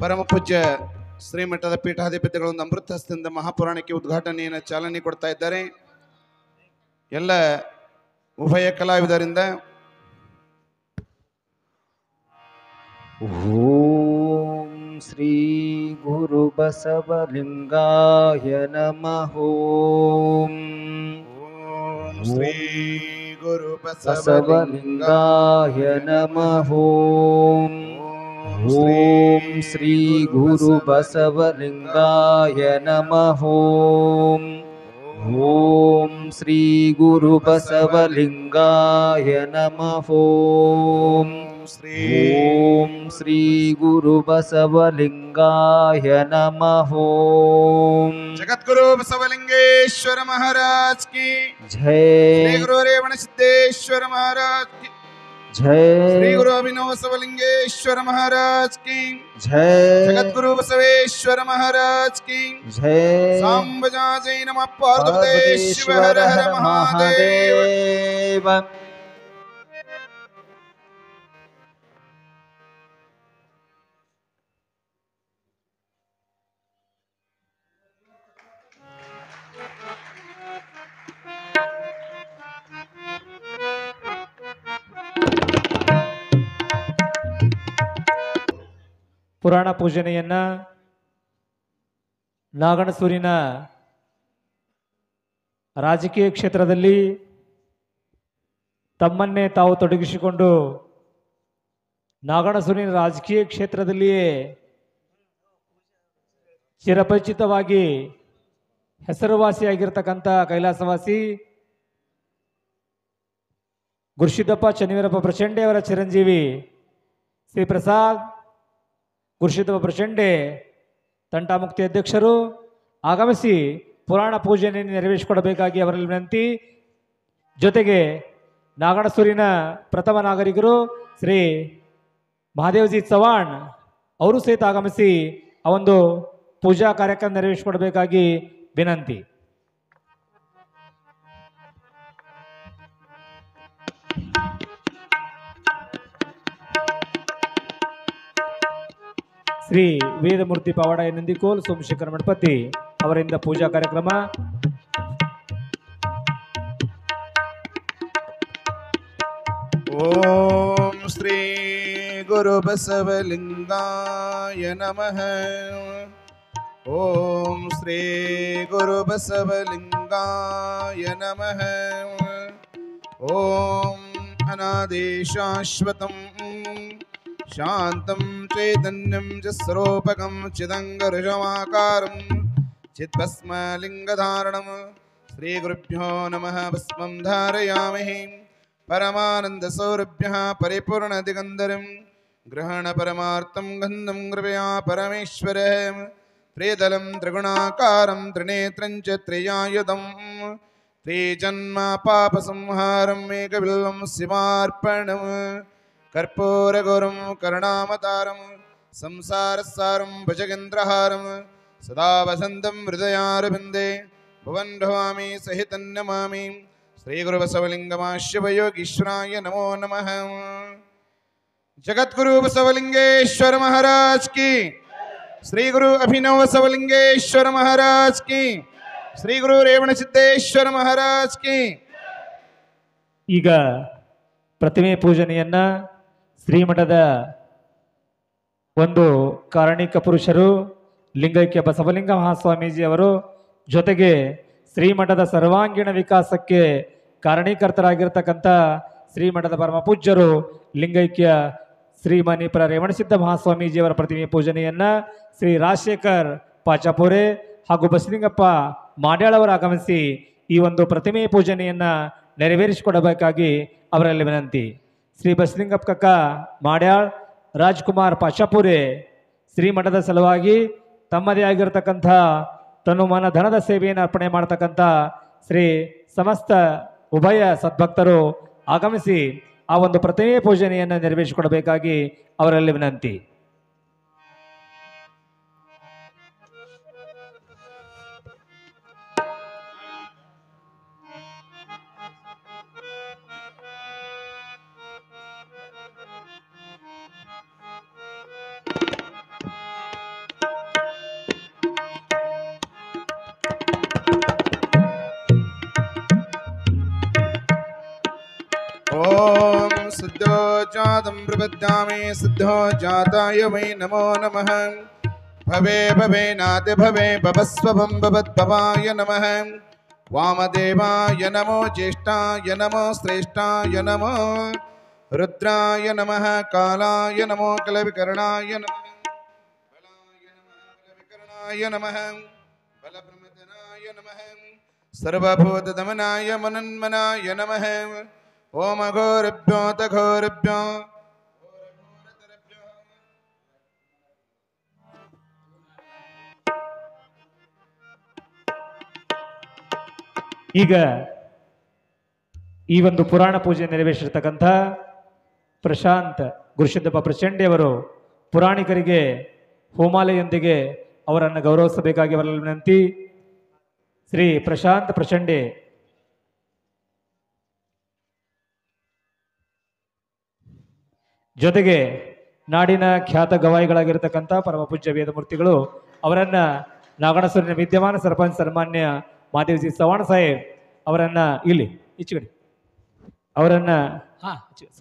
ಪರಮ ಪೂಜ್ಯ ಶ್ರೀಮಠದ ಪೀಠಾಧಿಪತಿಗಳೊಂದು ಅಮೃತಹಸ್ತದಿಂದ ಮಹಾಪುರಾಣಕ್ಕೆ ಉದ್ಘಾಟನೆಯನ್ನು ಚಾಲನೆ ಕೊಡ್ತಾ ಇದ್ದಾರೆ. ಎಲ್ಲ ಉಭಯ ಕಲಾವಿದರಿಂದ ಓಂ ಶ್ರೀ ಗುರು ಬಸವಲಿಂಗಾಯ ನಮಃ. ಓಂ ಶ್ರೀ ಗುರು ಬಸವಲಿಂಗಾಯ ನಮಃ. ಓಂ ಶ್ರೀ ಗುರು ಬಸವಲಿಂಗಾಯ ನಮಃ. ಓಂ ಶ್ರೀ ಗುರು ಬಸವಲಿಂಗಾಯ ನಮಃ. ಓಂ ಶ್ರೀ ಗುರು ಬಸವಲಿಂಗಾಯ ನಮಃ. ಜಗದ್ಗುರು ಬಸವಲಿಂಗೇಶ್ವರ ಮಹಾರಾಜ್ ಕಿ ಜೈ. ಶ್ರೀ ಗುರು ರೇವಣ ಸಿದ್ದೇಶ್ವರ ಮಹಾರಾಜ್ ಕಿ ಜೈ. ಶ್ರೀ ಗುರು ಅಭಿನವ ಬಸವಲಿಂಗೇಶ್ವರ ಮಹಾರಾಜ್ ಕಿ ಜೈ. ಜಗದ್ಗುರು ಬಸವೇಶ್ವರ ಮಹಾರಾಜ್ ಕಿ ಜೈ. ಸಾಂಬಜಾ ಜೈ ನಮಃ ಪಾರ್ವತೇ ಶಿವ ಹರ ಹರ ಮಹಾದೇವ. ಪುರಾಣ ಪೂಜನೆಯನ್ನ ನಾಗಣಸೂರಿನ ರಾಜಕೀಯ ಕ್ಷೇತ್ರದಲ್ಲಿ ತಮ್ಮನ್ನೇ ತಾವು ತೊಡಗಿಸಿಕೊಂಡು ನಾಗಣಸೂರಿನ ರಾಜಕೀಯ ಕ್ಷೇತ್ರದಲ್ಲಿಯೇ ಚಿರಪರಿಚಿತವಾಗಿ ಹೆಸರುವಾಸಿಯಾಗಿರ್ತಕ್ಕಂಥ ಕೈಲಾಸವಾಸಿ ಗುರುಸಿದ್ದಪ್ಪ ಚನ್ನವೀರಪ್ಪ ಪ್ರಚಂಡೆ ಅವರ ಚಿರಂಜೀವಿ ಶ್ರೀ ಪ್ರಸಾದ್ ಗುರುಸಿದ್ದಪ್ಪ ಪ್ರಚಂಡೆ ತಂಟಾಮುಕ್ತಿ ಅಧ್ಯಕ್ಷರು ಆಗಮಿಸಿ ಪುರಾಣ ಪೂಜೆಯನ್ನು ನೆರವೇರಿಸಿಕೊಡಬೇಕಾಗಿ ಅವರಲ್ಲಿ ವಿನಂತಿ. ಜೊತೆಗೆ ನಾಗಣಸೂರಿನ ಪ್ರಥಮ ನಾಗರಿಕರು ಶ್ರೀ ಮಹಾದೇವಜಿ ಚವಾಣ್ ಅವರು ಸಹಿತ ಆಗಮಿಸಿ ಆ ಒಂದು ಪೂಜಾ ಕಾರ್ಯಕ್ರಮ ನೆರವೇರಿಸಿಕೊಡಬೇಕಾಗಿ ವಿನಂತಿ. ಶ್ರೀ ವೇದಮೂರ್ತಿ ಪವಾಡ ನಂದಿಕೋಲ್ ಸೋಮಶೇಖರ ಮಠಪತಿ ಅವರಿಂದ ಪೂಜಾ ಕಾರ್ಯಕ್ರಮ. ಓಂ ಶ್ರೀ ಗುರು ಬಸವಲಿಂಗಾಯ ನಮಃ. ಓಂ ಶ್ರೀ ಗುರು ಬಸವಲಿಂಗಾಯ ನಮಃ. ಓಂ ಅನಾದಿ ಶಾಶ್ವತಂ ಶಾಂತಂ ಚೈತನ್ಯಂ ಜಸ್ವರೂಪಕಂ ಚಿದಂಗರುಜಮಾಕಾರಂ ಚಿದ್ಭಸ್ಮಲಿಂಗಧಾರಣಂ. ಶ್ರೀ ಗುರುಭ್ಯೋ ನಮಃ. ಭಸ್ಮಂ ಧಾರಯಾಮಹಿ ಪರಮಾನಂದ ಸೌರಭ್ಯಃ ಪರಿಪೂರ್ಣ ದಿಗಂಧರಂ ಗ್ರಹಣ ಪರಮಾರ್ಥಂ ಗಂಧಂ ಕೃಪಯಾ ಪರಮೇಶ್ವರಃ. ತ್ರಿದಲಂ ತ್ರಿಗುಣಾಕಾರಂ ತ್ರಿನೇತ್ರಂ ಚ ತ್ರಿಯಾಯುಧಂ ತ್ರಿಜನ್ಮ ಪಾಪ ಸಂಹಾರಂ ಏಕಬಿಲ್ವಂ ಶಿವಾರ್ಪಣಂ. ಕರ್ಪೂರ ಗುರುಂ ಕರುಣಾಮತಾರಂ ಸಂಸಾರಸಾರಂ ಭುಜಗೇಂದ್ರಹಾರಂ ಸದಾ ವಸಂತಂ ಹೃದಯಾರವಿಂದೇ ಭುವನ್ ಭವಾಮಿ ಸಹಿತಂ ನಮಾಮಿ. ಶ್ರೀ ಗುರು ಬಸವಲಿಂಗಮಾಶ್ಯವಯೋಗೀಶ್ವರಾಯ ನಮೋ ನಮಃ. ಜಗದ್ಗುರು ಬಸವಲಿಂಗೇಶ್ವರ ಮಹಾರಾಜ್ ಕಿ. ಶ್ರೀ ಗುರು ಅಭಿನವ ಬಸವಲಿಂಗೇಶ್ವರ ಮಹಾರಾಜ್ ಕಿ. ಶ್ರೀ ಗುರು ರೇವಣ ಸಿದ್ದೇಶ್ವರ ಮಹಾರಾಜ್ ಕಿ. ಈಗ ಪ್ರತಿಮೆ ಪೂಜನೆಯನ್ನ ಶ್ರೀಮಠದ ಒಂದು ಕಾರಣಿಕ ಪುರುಷರು ಲಿಂಗೈಕ್ಯ ಬಸವಲಿಂಗ ಮಹಾಸ್ವಾಮೀಜಿ ಅವರು, ಜೊತೆಗೆ ಶ್ರೀಮಠದ ಸರ್ವಾಂಗೀಣ ವಿಕಾಸಕ್ಕೆ ಕಾರಣೀಕರ್ತರಾಗಿರ್ತಕ್ಕಂಥ ಶ್ರೀಮಠದ ಪರಮ ಪೂಜ್ಯರು ಲಿಂಗೈಕ್ಯ ಶ್ರೀಮಣಿಪುರ ರೇವಣಸಿದ್ಧ ಮಹಾಸ್ವಾಮೀಜಿಯವರ ಪ್ರತಿಮೆ ಪೂಜನೆಯನ್ನ ಶ್ರೀ ರಾಜಶೇಖರ್ ಪಾಚಾಪುರೆ ಹಾಗೂ ಬಸಲಿಂಗಪ್ಪ ಮಾಡ್ಯಾಳವರು ಆಗಮಿಸಿ ಈ ಒಂದು ಪ್ರತಿಮೆ ಪೂಜನೆಯನ್ನ ನೆರವೇರಿಸಿಕೊಡಬೇಕಾಗಿ ಅವರಲ್ಲಿ ವಿನಂತಿ. ಶ್ರೀ ಬಸಲಿಂಗಪ್ಪ ಕಕ್ಕ ಮಾಡ್ಯಾಳ್, ರಾಜ್ಕುಮಾರ್ ಪಾಚಾಪುರೆ ಶ್ರೀಮಠದ ಸಲುವಾಗಿ ತಮ್ಮದೇ ಆಗಿರತಕ್ಕಂಥ ತನು ಮನ ಧನದ ಸೇವೆಯನ್ನು ಅರ್ಪಣೆ ಮಾಡ್ತಕ್ಕಂಥ ಶ್ರೀ ಸಮಸ್ತ ಉಭಯ ಸದ್ಭಕ್ತರು ಆಗಮಿಸಿ ಆ ಒಂದು ಪ್ರತಿಮೆ ಪೂಜನೆಯನ್ನು ನೆರವೇರಿಸಿಕೊಡಬೇಕಾಗಿ ಅವರಲ್ಲಿ ವಿನಂತಿ. जातं प्रपद्यामि सिद्धो जाताय वै नमो नमः भवे भवेनाथ भवे भवस्वभं भवद्भवाय नमः वामदेवाय नमो ज्येष्ठाय नमो श्रेष्ठाय नमो रुद्राय नमः कालाय नमो कलविकर्णाय नमः बलाय नमः बलविकर्णाय नमः बलप्रमदनाय नमः सर्वभूतदमनाय मनन्मनाय नमः ओम घोरभ्यो तघोरभ्यो ಈಗ ಈ ಒಂದು ಪುರಾಣ ಪೂಜೆ ನೆರವೇರಿಸಿರ್ತಕ್ಕಂಥ ಪ್ರಶಾಂತ್ ಗುರುಸಿದ್ದಪ್ಪ ಪ್ರಚಂಡಿ ಅವರು ಪುರಾಣಿಕರಿಗೆ ಹೋಮಾಲೆಯೊಂದಿಗೆ ಅವರನ್ನು ಗೌರವಿಸಬೇಕಾಗಿ ಅವರಲ್ಲಿ ವಿನಂತಿ. ಶ್ರೀ ಪ್ರಶಾಂತ್ ಪ್ರಚಂಡಿ. ಜೊತೆಗೆ ನಾಡಿನ ಖ್ಯಾತ ಗವಾಯಿಗಳಾಗಿರ್ತಕ್ಕಂಥ ಪರಮ ಪೂಜ್ಯ ವೇದಮೂರ್ತಿಗಳು ಅವರನ್ನ ನಾಗಣಸೂರಿನ ವಿದ್ಯಮಾನ ಸರ್ಪಂಚ್ ಸನ್ಮಾನ್ಯ ಮಾದೇವಜಿ ಚವ್ಹಾಣ್ ಸಾಹೇಬ್ ಅವರನ್ನ ಇಲ್ಲಿ ಈಚೆಗಡೆ ಅವರನ್ನ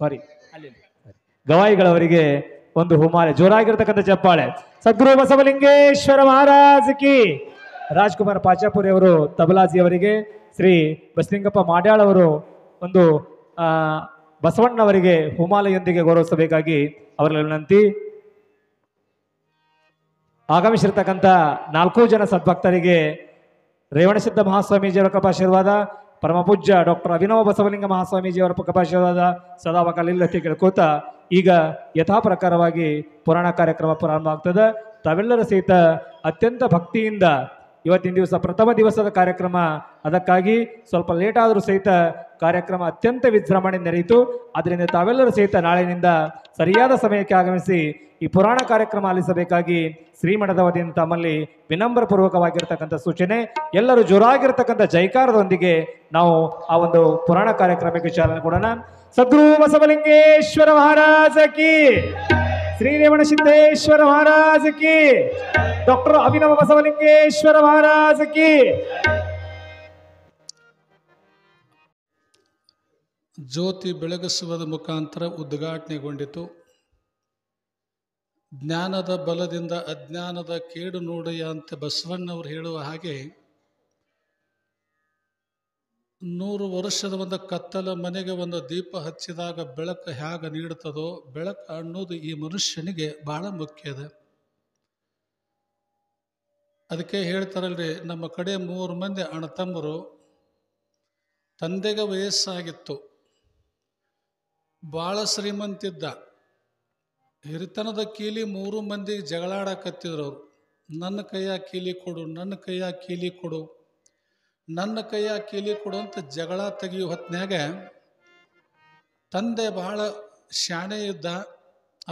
ಸಾರಿ ಅಲ್ಲಿ ಗವಾಯಿಗಳವರಿಗೆ ಒಂದು ಹೋಮಾಲೆ ಜೋರಾಗಿರ್ತಕ್ಕಂಥ ಚಪ್ಪಾಳೆ. ಸದ್ಗುರು ಬಸವಲಿಂಗೇಶ್ವರ ಮಹಾರಾಜ್ ಕಿ. ರಾಜ್ಕುಮಾರ್ ಪಾಚಾಪುರಿ ಅವರು ತಬಲಾಜಿ ಅವರಿಗೆ, ಶ್ರೀ ಬಸಲಿಂಗಪ್ಪ ಮಾಡ್ಯಾಳ್ ಅವರು ಒಂದು ಬಸವಣ್ಣವರಿಗೆ ಹೋಮಾಲೆಯೊಂದಿಗೆ ಗೌರವಿಸಬೇಕಾಗಿ ಅವರಲ್ಲಿ ವಿನಂತಿ. ಆಗಮಿಸಿರ್ತಕ್ಕಂಥ 4 ಜನ ಸದ್ಭಕ್ತರಿಗೆ ರೇವಣಸಿದ್ಧ ಮಹಾಸ್ವಾಮೀಜಿಯವರ ಕೃಪಾಶೀರ್ವಾದ, ಪರಮಪೂಜ್ಯ ಡಾಕ್ಟರ್ ಅಭಿನವ ಬಸವಲಿಂಗ ಮಹಾಸ್ವಾಮೀಜಿಯವರ ಕೃಪಾಶೀರ್ವಾದ ಸದಾವಕಾಲಿಲ್ಲತೆ ಕೇಳ್ಕೋತ ಈಗ ಯಥಾ ಪ್ರಕಾರವಾಗಿ ಪುರಾಣ ಕಾರ್ಯಕ್ರಮ ಪ್ರಾರಂಭ ಆಗ್ತದೆ. ತಾವೆಲ್ಲರ ಸಹಿತ ಅತ್ಯಂತ ಭಕ್ತಿಯಿಂದ ಇವತ್ತಿನ ದಿವಸ ಪ್ರಥಮ ದಿವಸದ ಕಾರ್ಯಕ್ರಮ, ಅದಕ್ಕಾಗಿ ಸ್ವಲ್ಪ ಲೇಟ್ ಆದರೂ ಸಹಿತ ಕಾರ್ಯಕ್ರಮ ಅತ್ಯಂತ ವಿಜೃಂಭಣೆ ನಡೆಯಿತು. ಆದ್ದರಿಂದ ತಾವೆಲ್ಲರೂ ಸಹಿತ ನಾಳಿನಿಂದ ಸರಿಯಾದ ಸಮಯಕ್ಕೆ ಆಗಮಿಸಿ ಈ ಪುರಾಣ ಕಾರ್ಯಕ್ರಮ ಆಲಿಸಬೇಕಾಗಿ ಶ್ರೀಮಠದ ವತಿಯಿಂದ ತಮ್ಮಲ್ಲಿ ವಿನಮ್ರ ಪೂರ್ವಕವಾಗಿರ್ತಕ್ಕಂಥ ಸೂಚನೆ. ಎಲ್ಲರೂ ಜೋರಾಗಿರ್ತಕ್ಕಂಥ ಜೈಕಾರದೊಂದಿಗೆ ನಾವು ಆ ಒಂದು ಪುರಾಣ ಕಾರ್ಯಕ್ರಮಕ್ಕೆ ಚಾಲನೆ ಕೊಡೋಣ. ಸದ್ಗುರು ಬಸವಲಿಂಗೇಶ್ವರ ಮಹಾರಾಜ ಕಿ, ಶ್ರೀ ರೇವಣಸಿದ್ದೇಶ್ವರ ಮಹಾರಾಜ ಕಿ, ಡಾಕ್ಟರ್ ಅಭಿನವ ಬಸವಲಿಂಗೇಶ್ವರ ಮಹಾರಾಜ ಕಿ. ಜ್ಯೋತಿ ಬೆಳಗಿಸುವುದ ಮುಖಾಂತರ ಉದ್ಘಾಟನೆಗೊಂಡಿತು. ಜ್ಞಾನದ ಬಲದಿಂದ ಅಜ್ಞಾನದ ಕೇಡು ನೋಡೆಯ ಅಂತ ಬಸವಣ್ಣವರು ಹೇಳುವ ಹಾಗೆ 100 ವರ್ಷದ ಒಂದು ಕತ್ತಲ ಮನೆಗೆ ಒಂದು ದೀಪ ಹಚ್ಚಿದಾಗ ಬೆಳಕು ಹೇಗೆ ನೀಡುತ್ತದೋ, ಬೆಳಕು ಅನ್ನೋದು ಈ ಮನುಷ್ಯನಿಗೆ ಬಹಳ ಮುಖ್ಯ ಇದೆ. ಅದಕ್ಕೆ ಹೇಳ್ತಾರಲ್ರಿ, ನಮ್ಮ ಕಡೆ 3 ಮಂದಿ ಅಣ್ಣತಮ್ಮರು, ತಂದೆಗೆ ವಯಸ್ಸಾಗಿತ್ತು, ಭಾಳ ಶ್ರೀಮಂತಿದ್ದ. ಹಿರಿತನದ ಕೀಲಿ 3 ಮಂದಿ ಜಗಳಾಡಕತ್ತಿದ್ರು. ಅವರು ನನ್ನ ಕೈಯ ಕೀಲಿ ಕೊಡು, ನನ್ನ ಕೈಯ ಕೀಲಿ ಕೊಡು, ನನ್ನ ಕೈಯ ಕೀಲಿ ಕೊಡು ಅಂತ ಜಗಳ ತೆಗಿಯೋ ಹೊತ್ನ್ಯಾಗ ತಂದೆ ಬಹಳ ಶಾಣೆ ಇದ್ದ.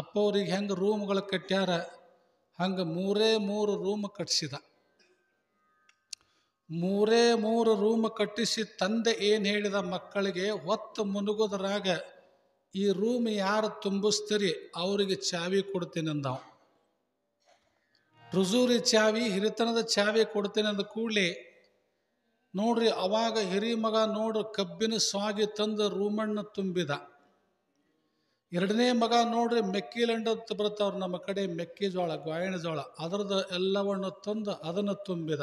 ಅಪ್ಪ ಅವ್ರಿಗೆ ಹೆಂಗೆ ರೂಮ್ಗಳು ಕಟ್ಟ್ಯಾರ ಹಂಗೆ 3 ರೂಮ್ ಕಟ್ಟಿಸಿದ. 3 ರೂಮ್ ಕಟ್ಟಿಸಿ ತಂದೆ ಏನು ಹೇಳಿದ ಮಕ್ಕಳಿಗೆ, ಹೊತ್ತು ಮುನುಗೋದ್ರಾಗ ಈ ರೂಮ್ ಯಾರು ತುಂಬಿಸ್ತೀರಿ ಅವರಿಗೆ ಚಾವಿ ಕೊಡ್ತೀನಿ ಅಂದ. ಟ್ರೆಜರಿ ಚಾವಿ, ಹಿರಿತನದ ಚಾವಿ ಕೊಡ್ತೀನಿ ಅಂದ ಕೂಡಲೇ ನೋಡ್ರಿ, ಅವಾಗ ಹಿರಿ ಮಗ ನೋಡ್ರಿ ಕಬ್ಬಿನ ಸ್ವಾಗಿ ತಂದು ರೂಮನ್ನು ತುಂಬಿದ. 2ನೇ ಮಗ ನೋಡ್ರಿ ಮೆಕ್ಕಿಲಂಡ ಅಂತ ಬರ್ತಾವ್ರು ನಮ್ಮ ಕಡೆ, ಮೆಕ್ಕೆಜೋಳ, ಗಾಯಣ ಜೋಳ, ಅದರದ್ದು ಎಲ್ಲವನ್ನು ತಂದು ಅದನ್ನು ತುಂಬಿದ.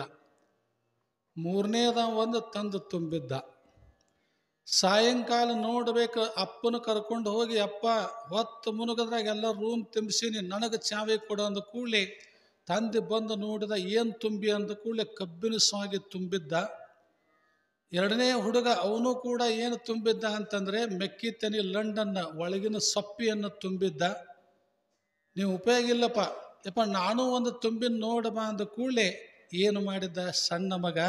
3ನೇದ ಒಂದು ತಂದು ತುಂಬಿದ್ದ. ಸಾಯಂಕಾಲ ನೋಡ್ಬೇಕು, ಅಪ್ಪನ ಕರ್ಕೊಂಡು ಹೋಗಿ, ಅಪ್ಪ ಹೊತ್ತು ಮುನುಗದ್ರಾಗ ಎಲ್ಲ ರೂಮ್ ತುಂಬಿಸೀನಿ, ನನಗೆ ಚಾವಿ ಕೊಡು ಅಂದ ಕೂಡಲೇ ತಂದೆ ಬಂದು ನೋಡಿದ. ಏನು ತುಂಬಿ ಅಂದ ಕೂಡಲೇ ಕಬ್ಬಿನ ಸ್ವಾಗಿ ತುಂಬಿದ್ದ. 2ನೇ ಹುಡುಗ ಅವನು ಕೂಡ ಏನು ತುಂಬಿದ್ದ ಅಂತಂದರೆ ಮೆಕ್ಕಿ ತನಿ ಲಂಡನ್ನ ಒಳಗಿನ ಸೊಪ್ಪಿಯನ್ನು ತುಂಬಿದ್ದ. ನೀವು ಉಪಯೋಗ ಇಲ್ಲಪ್ಪ ಯಪ್ಪ ನಾನು ಒಂದು ತುಂಬಿ ನೋಡಬಾ ಅಂದ ಕೂಡಲೇ ಏನು ಮಾಡಿದ್ದ ಸಣ್ಣ ಮಗ,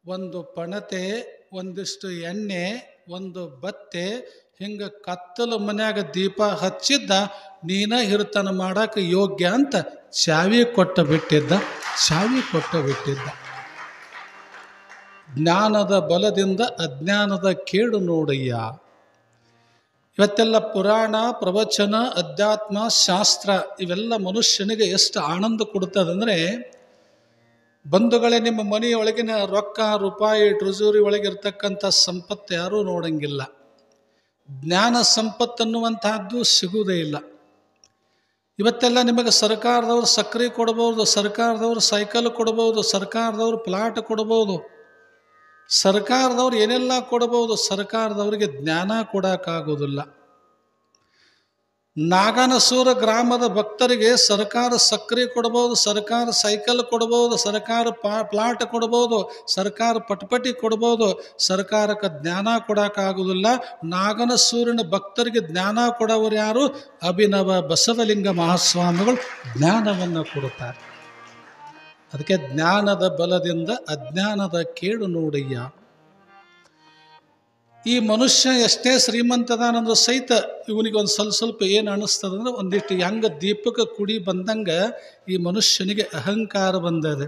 ಒಂದು ಪಣತೆ, ಒಂದಿಷ್ಟು ಎಣ್ಣೆ, ಒಂದು ಬತ್ತೆ, ಹಿಂಗೆ ಕತ್ತಲು ಮನ್ಯಾಗ ದೀಪ ಹಚ್ಚಿದ್ದ. ನೀನ ಹಿರಿತನ ಮಾಡಕ್ಕೆ ಯೋಗ್ಯ ಅಂತ ಚಾವಿ ಕೊಟ್ಟು ಬಿಟ್ಟಿದ್ದ. ಜ್ಞಾನದ ಬಲದಿಂದ ಅಜ್ಞಾನದ ಕೇಡು ನೋಡಯ್ಯ. ಇವತ್ತೆಲ್ಲ ಪುರಾಣ, ಪ್ರವಚನ, ಅಧ್ಯಾತ್ಮ, ಶಾಸ್ತ್ರ ಇವೆಲ್ಲ ಮನುಷ್ಯನಿಗೆ ಎಷ್ಟು ಆನಂದ ಕೊಡ್ತದಂದರೆ, ಬಂಧುಗಳೇ, ನಿಮ್ಮ ಮನೆಯೊಳಗಿನ ರೊಕ್ಕ, ರೂಪಾಯಿ, ಟ್ರೆಜರಿ ಒಳಗಿರ್ತಕ್ಕಂಥ ಸಂಪತ್ತು ಯಾರೂ ನೋಡಂಗಿಲ್ಲ. ಜ್ಞಾನ ಸಂಪತ್ತನ್ನುವಂತಹದ್ದು ಸಿಗುವುದೇ ಇಲ್ಲ. ಇವತ್ತೆಲ್ಲ ನಿಮಗೆ ಸರ್ಕಾರದವರು ಸಕ್ಕರೆ ಕೊಡ್ಬೋದು, ಸರ್ಕಾರದವರು ಸೈಕಲ್ ಕೊಡ್ಬೋದು, ಸರ್ಕಾರದವರು ಪ್ಲಾಟ್ ಕೊಡ್ಬೋದು, ಸರ್ಕಾರದವ್ರು ಏನೆಲ್ಲ ಕೊಡ್ಬೋದು, ಸರ್ಕಾರದವರಿಗೆ ಜ್ಞಾನ ಕೊಡೋಕ್ಕಾಗೋದಿಲ್ಲ. ನಾಗನಸೂರ ಗ್ರಾಮದ ಭಕ್ತರಿಗೆ ಸರ್ಕಾರ ಸಕ್ಕರೆ ಕೊಡ್ಬೋದು, ಸರ್ಕಾರ ಸೈಕಲ್ ಕೊಡ್ಬೋದು, ಸರ್ಕಾರ ಪ್ಲಾಟ್ ಕೊಡ್ಬೋದು, ಸರ್ಕಾರ ಪಟ್ಪಟಿ ಕೊಡ್ಬೋದು, ಸರ್ಕಾರಕ್ಕೆ ಜ್ಞಾನ ಕೊಡೋಕ್ಕಾಗೋದಿಲ್ಲ. ನಾಗನಸೂರಿನ ಭಕ್ತರಿಗೆ ಜ್ಞಾನ ಕೊಡೋರು ಯಾರು? ಅಭಿನವ ಬಸವಲಿಂಗ ಮಹಾಸ್ವಾಮಿಗಳು ಜ್ಞಾನವನ್ನು ಕೊಡುತ್ತಾರೆ. ಅದಕ್ಕೆ ಜ್ಞಾನದ ಬಲದಿಂದ ಅಜ್ಞಾನದ ಕೇಡು ನೋಡಯ್ಯ. ಈ ಮನುಷ್ಯ ಎಷ್ಟೇ ಶ್ರೀಮಂತದಾನಂದ್ರೆ ಸಹಿತ ಇವನಿಗೊಂದು ಸ್ವಲ್ಪ ಏನು ಅನ್ನಿಸ್ತದಂದ್ರೆ ಒಂದಿಷ್ಟು ಹೆಂಗೆ ದೀಪಕ್ಕೆ ಕುಡಿ ಬಂದಂಗೆ ಈ ಮನುಷ್ಯನಿಗೆ ಅಹಂಕಾರ ಬಂದದೆ.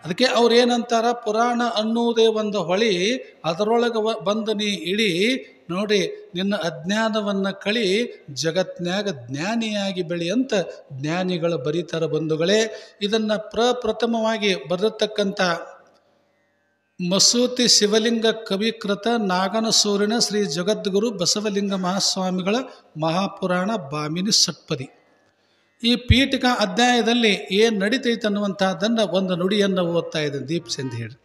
ಅದಕ್ಕೆ ಅವ್ರು ಏನಂತಾರ, ಪುರಾಣ ಅನ್ನುವುದೇ ಒಂದು ಹೊಳಿ, ಅದರೊಳಗೆ ಬಂದು ನೀ ಇಡಿ ನೋಡಿ, ನಿನ್ನ ಅಜ್ಞಾನವನ್ನು ಕಳಿ, ಜಗತ್ನ್ಯಾಗ ಜ್ಞಾನಿಯಾಗಿ ಬೆಳಿ ಅಂತ ಜ್ಞಾನಿಗಳು ಬರೀತಾರ ಬಂಧುಗಳೇ. ಇದನ್ನು ಪ್ರಪ್ರಥಮವಾಗಿ ಬರೆದಿರ್ತಕ್ಕಂಥ ಮಸೂತಿ ಶಿವಲಿಂಗ ಕವಿಕೃತ ನಾಗನಸೂರಿನ ಶ್ರೀ ಜಗದ್ಗುರು ಬಸವಲಿಂಗ ಮಹಾಸ್ವಾಮಿಗಳ ಮಹಾಪುರಾಣ ಬಾಮಿನಿ ಷಟ್ಪದಿ. ಈ ಪೀಠಿಕ ಅಧ್ಯಾಯದಲ್ಲಿ ಏನು ನಡೀತೈತೆ ಅನ್ನುವಂಥದ್ದನ್ನು ಒಂದು ನುಡಿಯನ್ನು ಓದ್ತಾ ಇದ್ದೇನೆ, ದೀಪ್ಸೆಂದು ಹೇಳಿ.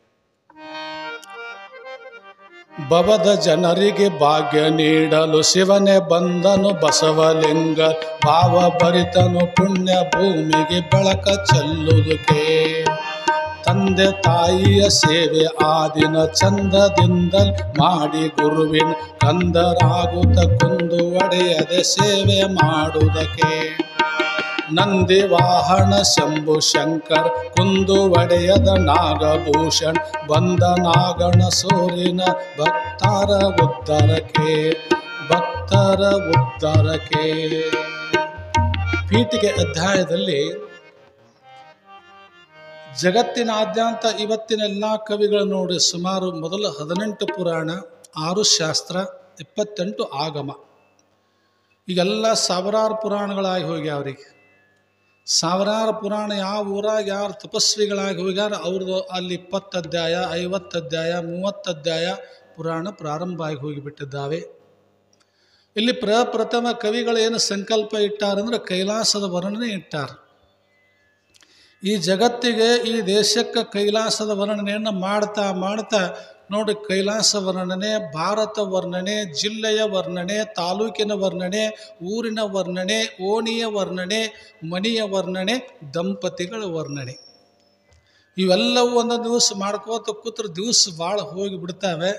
ಭವದ ಜನರಿಗೆ ಭಾಗ್ಯ ನೀಡಲು ಶಿವನೇ ಬಂದನು ಬಸವಲಿಂಗ, ಭಾವ ಭರಿತನು ಪುಣ್ಯ ಭೂಮಿಗೆ ಬೆಳಕ ಚೆಲ್ಲುವುದಕ್ಕೆ. ತಂದೆ ತಾಯಿಯ ಸೇವೆ ಆದಿನ ಚಂದದಿಂದಲ್ ಮಾಡಿ ಗುರುವಿನ ಕಂದರಾಗುತ್ತ ಕುಂದು ಒಡೆಯದೆ ಸೇವೆ ಮಾಡುವುದಕ್ಕೆ. ನಂದಿ ವಾಹನ ಶಂಭು ಶಂಕರ್ ಕುಂದು ಒಡೆಯದ ನಾಗಭೂಷಣ್ ಬಂದ ನಾಗಣ ಸೂರಿನ ಭಕ್ತರ ಉದ್ಧಾರಕ್ಕೆ, ಭಕ್ತರ ಉದ್ಧಾರಕ್ಕೆ. ಪೀಠಿಕೆ ಅಧ್ಯಾಯದಲ್ಲಿ ಜಗತ್ತಿನಾದ್ಯಂತ ಇವತ್ತಿನ ಎಲ್ಲ ಕವಿಗಳು ನೋಡಿ ಸುಮಾರು ಮೊದಲು 18 ಪುರಾಣ, 6 ಶಾಸ್ತ್ರ, 28 ಆಗಮ, ಈಗೆಲ್ಲ ಸಾವಿರಾರು ಪುರಾಣಗಳಾಗಿ ಹೋಗ್ಯಾವ. ಅವರಿಗೆ ಸಾವಿರಾರು ಪುರಾಣ. ಯಾವ ಊರಾಗ ಯಾರು ತಪಸ್ವಿಗಳಾಗಿ ಹೋಗ್ಯಾರ ಅವ್ರದ್ದು ಅಲ್ಲಿ 20 ಅಧ್ಯಾಯ, 50 ಅಧ್ಯಾಯ, 30 ಅಧ್ಯಾಯ ಪುರಾಣ ಪ್ರಾರಂಭ ಆಗಿ ಹೋಗಿಬಿಟ್ಟಿದ್ದಾವೆ. ಇಲ್ಲಿ ಪ್ರಪ್ರಥಮ ಕವಿಗಳು ಏನು ಸಂಕಲ್ಪ ಇಟ್ಟಾರಂದ್ರೆ ಕೈಲಾಸದ ವರ್ಣನೆ ಇಟ್ಟಾರ. ಈ ಜಗತ್ತಿಗೆ, ಈ ದೇಶಕ್ಕೆ ಕೈಲಾಸದ ವರ್ಣನೆಯನ್ನು ಮಾಡ್ತಾ ಮಾಡ್ತಾ ನೋಡಿ, ಕೈಲಾಸ ವರ್ಣನೆ, ಭಾರತ ವರ್ಣನೆ, ಜಿಲ್ಲೆಯ ವರ್ಣನೆ, ತಾಲೂಕಿನ ವರ್ಣನೆ, ಊರಿನ ವರ್ಣನೆ, ಓಣಿಯ ವರ್ಣನೆ, ಮನೆಯ ವರ್ಣನೆ, ದಂಪತಿಗಳ ವರ್ಣನೆ, ಇವೆಲ್ಲವೂ ಒಂದೊಂದು ದಿವಸ ಮಾಡ್ಕೋತ ಕೂತ್ರೆ ದಿವಸ ಭಾಳ ಹೋಗಿಬಿಡ್ತಾವೆ.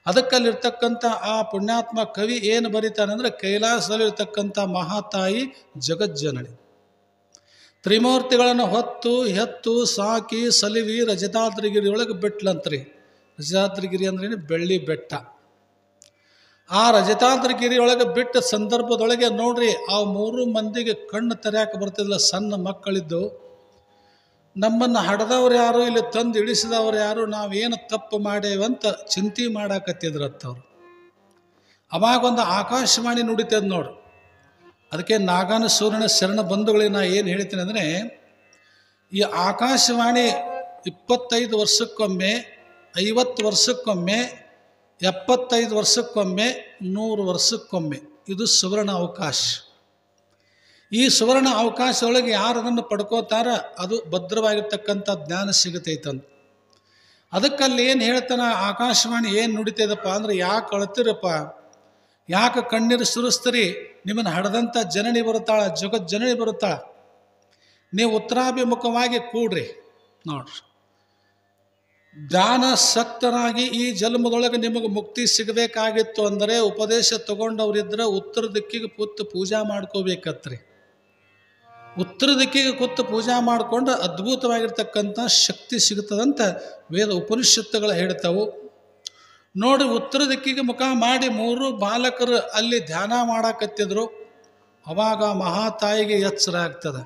ಅದಕ್ಕಲ್ಲಿರ್ತಕ್ಕಂಥ ಆ ಪುಣ್ಯಾತ್ಮ ಕವಿ ಏನು ಬರೀತಾನಂದ್ರೆ, ಕೈಲಾಸದಲ್ಲಿರ್ತಕ್ಕಂಥ ಮಹಾತಾಯಿ ಜಗಜ್ಜನನಿ ತ್ರಿಮೂರ್ತಿಗಳನ್ನು ಹೊತ್ತು ಹೆತ್ತು ಸಾಕಿ ಸಲಿವಿ ರಜತಾದ್ರಿಗಿರಿಯೊಳಗೆ ಬಿಟ್ಲಂತ್ರಿ. ರಜತಾದ್ರಿಗಿರಿ ಅಂದ್ರೇನು? ಬೆಳ್ಳಿ ಬೆಟ್ಟ. ಆ ರಜತಾದ್ರಿಗಿರಿಯೊಳಗೆ ಬಿಟ್ಟ ಸಂದರ್ಭದೊಳಗೆ ನೋಡ್ರಿ, ಆ 3 ಮಂದಿಗೆ ಕಣ್ಣು ತೆರೆಯಕ್ಕೆ ಬರ್ತಿಲ್ಲ. ಸಣ್ಣ ಮಕ್ಕಳಿದ್ದು ನಮ್ಮನ್ನು ಹಡ್ದವ್ರು ಯಾರು, ಇಲ್ಲಿ ತಂದು ಇಳಿಸಿದವ್ರು ಯಾರು, ನಾವೇನು ತಪ್ಪು ಮಾಡೇವಂತ ಚಿಂತೆ ಮಾಡಾಕತ್ತಿದ್ರತ್ತವ್ರು. ಅವಾಗೊಂದು ಆಕಾಶವಾಣಿ ನುಡಿತದ ನೋಡು. ಅದಕ್ಕೆ ನಾಗನಸೂರಿನ ಶರಣ ಬಂಧುಗಳಿಗೆ ನಾ ಏನು ಹೇಳ್ತೀನಿ ಅಂದರೆ, ಈ ಆಕಾಶವಾಣಿ 25 ವರ್ಷಕ್ಕೊಮ್ಮೆ, 50 ವರ್ಷಕ್ಕೊಮ್ಮೆ, 75 ವರ್ಷಕ್ಕೊಮ್ಮೆ, 100 ವರ್ಷಕ್ಕೊಮ್ಮೆ ಇದು ಸುವರ್ಣ ಅವಕಾಶ. ಈ ಸುವರ್ಣ ಅವಕಾಶದೊಳಗೆ ಯಾರು ಅದನ್ನು ಪಡ್ಕೋತಾರ ಅದು ಭದ್ರವಾಗಿರ್ತಕ್ಕಂಥ ಜ್ಞಾನ ಸಿಗುತ್ತೈತಂತ. ಅದಕ್ಕಲ್ಲಿ ಏನು ಹೇಳ್ತಾನೆ ಆಕಾಶವಾಣಿ ಏನು ನುಡಿತದಪ್ಪ ಅಂದ್ರೆ, ಯಾಕೆ ಅಳ್ತಿರಪ್ಪ, ಯಾಕೆ ಕಣ್ಣೀರು ಸುರಿಸ್ತೀರಿ, ನಿಮ್ಮನ್ನು ಹಡದಂಥ ಜನನಿ ಬರುತ್ತಾಳ, ಜಗಜ್ಜನನಿ ಬರುತ್ತಾಳ, ನೀವು ಉತ್ತರಾಭಿಮುಖವಾಗಿ ಕೂಡ್ರಿ. ನೋಡ್ರಿ, ಜ್ಞಾನಾಸಕ್ತರಾಗಿ ಈ ಜನ್ಮದೊಳಗೆ ನಿಮಗೆ ಮುಕ್ತಿ ಸಿಗಬೇಕಾಗಿತ್ತು ಅಂದರೆ ಉಪದೇಶ ತಗೊಂಡವ್ರಿದ್ರೆ ಉತ್ತರ ದಿಕ್ಕಿಗೆ ಕೂತು ಪೂಜಾ ಮಾಡ್ಕೋಬೇಕತ್ರಿ. ಉತ್ತರ ದಿಕ್ಕಿಗೆ ಕೂತು ಪೂಜಾ ಮಾಡಿಕೊಂಡ್ರೆ ಅದ್ಭುತವಾಗಿರ್ತಕ್ಕಂಥ ಶಕ್ತಿ ಸಿಗುತ್ತದಂತ ವೇದ ಉಪನಿಷತ್ತುಗಳು ಹೇಳ್ತಾವು. ನೋಡಿ, ಉತ್ತರ ದಿಕ್ಕಿಗೆ ಮುಖ ಮಾಡಿ 3 ಬಾಲಕರು ಅಲ್ಲಿ ಧ್ಯಾನ ಮಾಡಾಕತ್ತಿದ್ರು. ಅವಾಗ ಮಹಾತಾಯಿಗೆ ಎಚ್ಚರ ಆಗ್ತದೆ.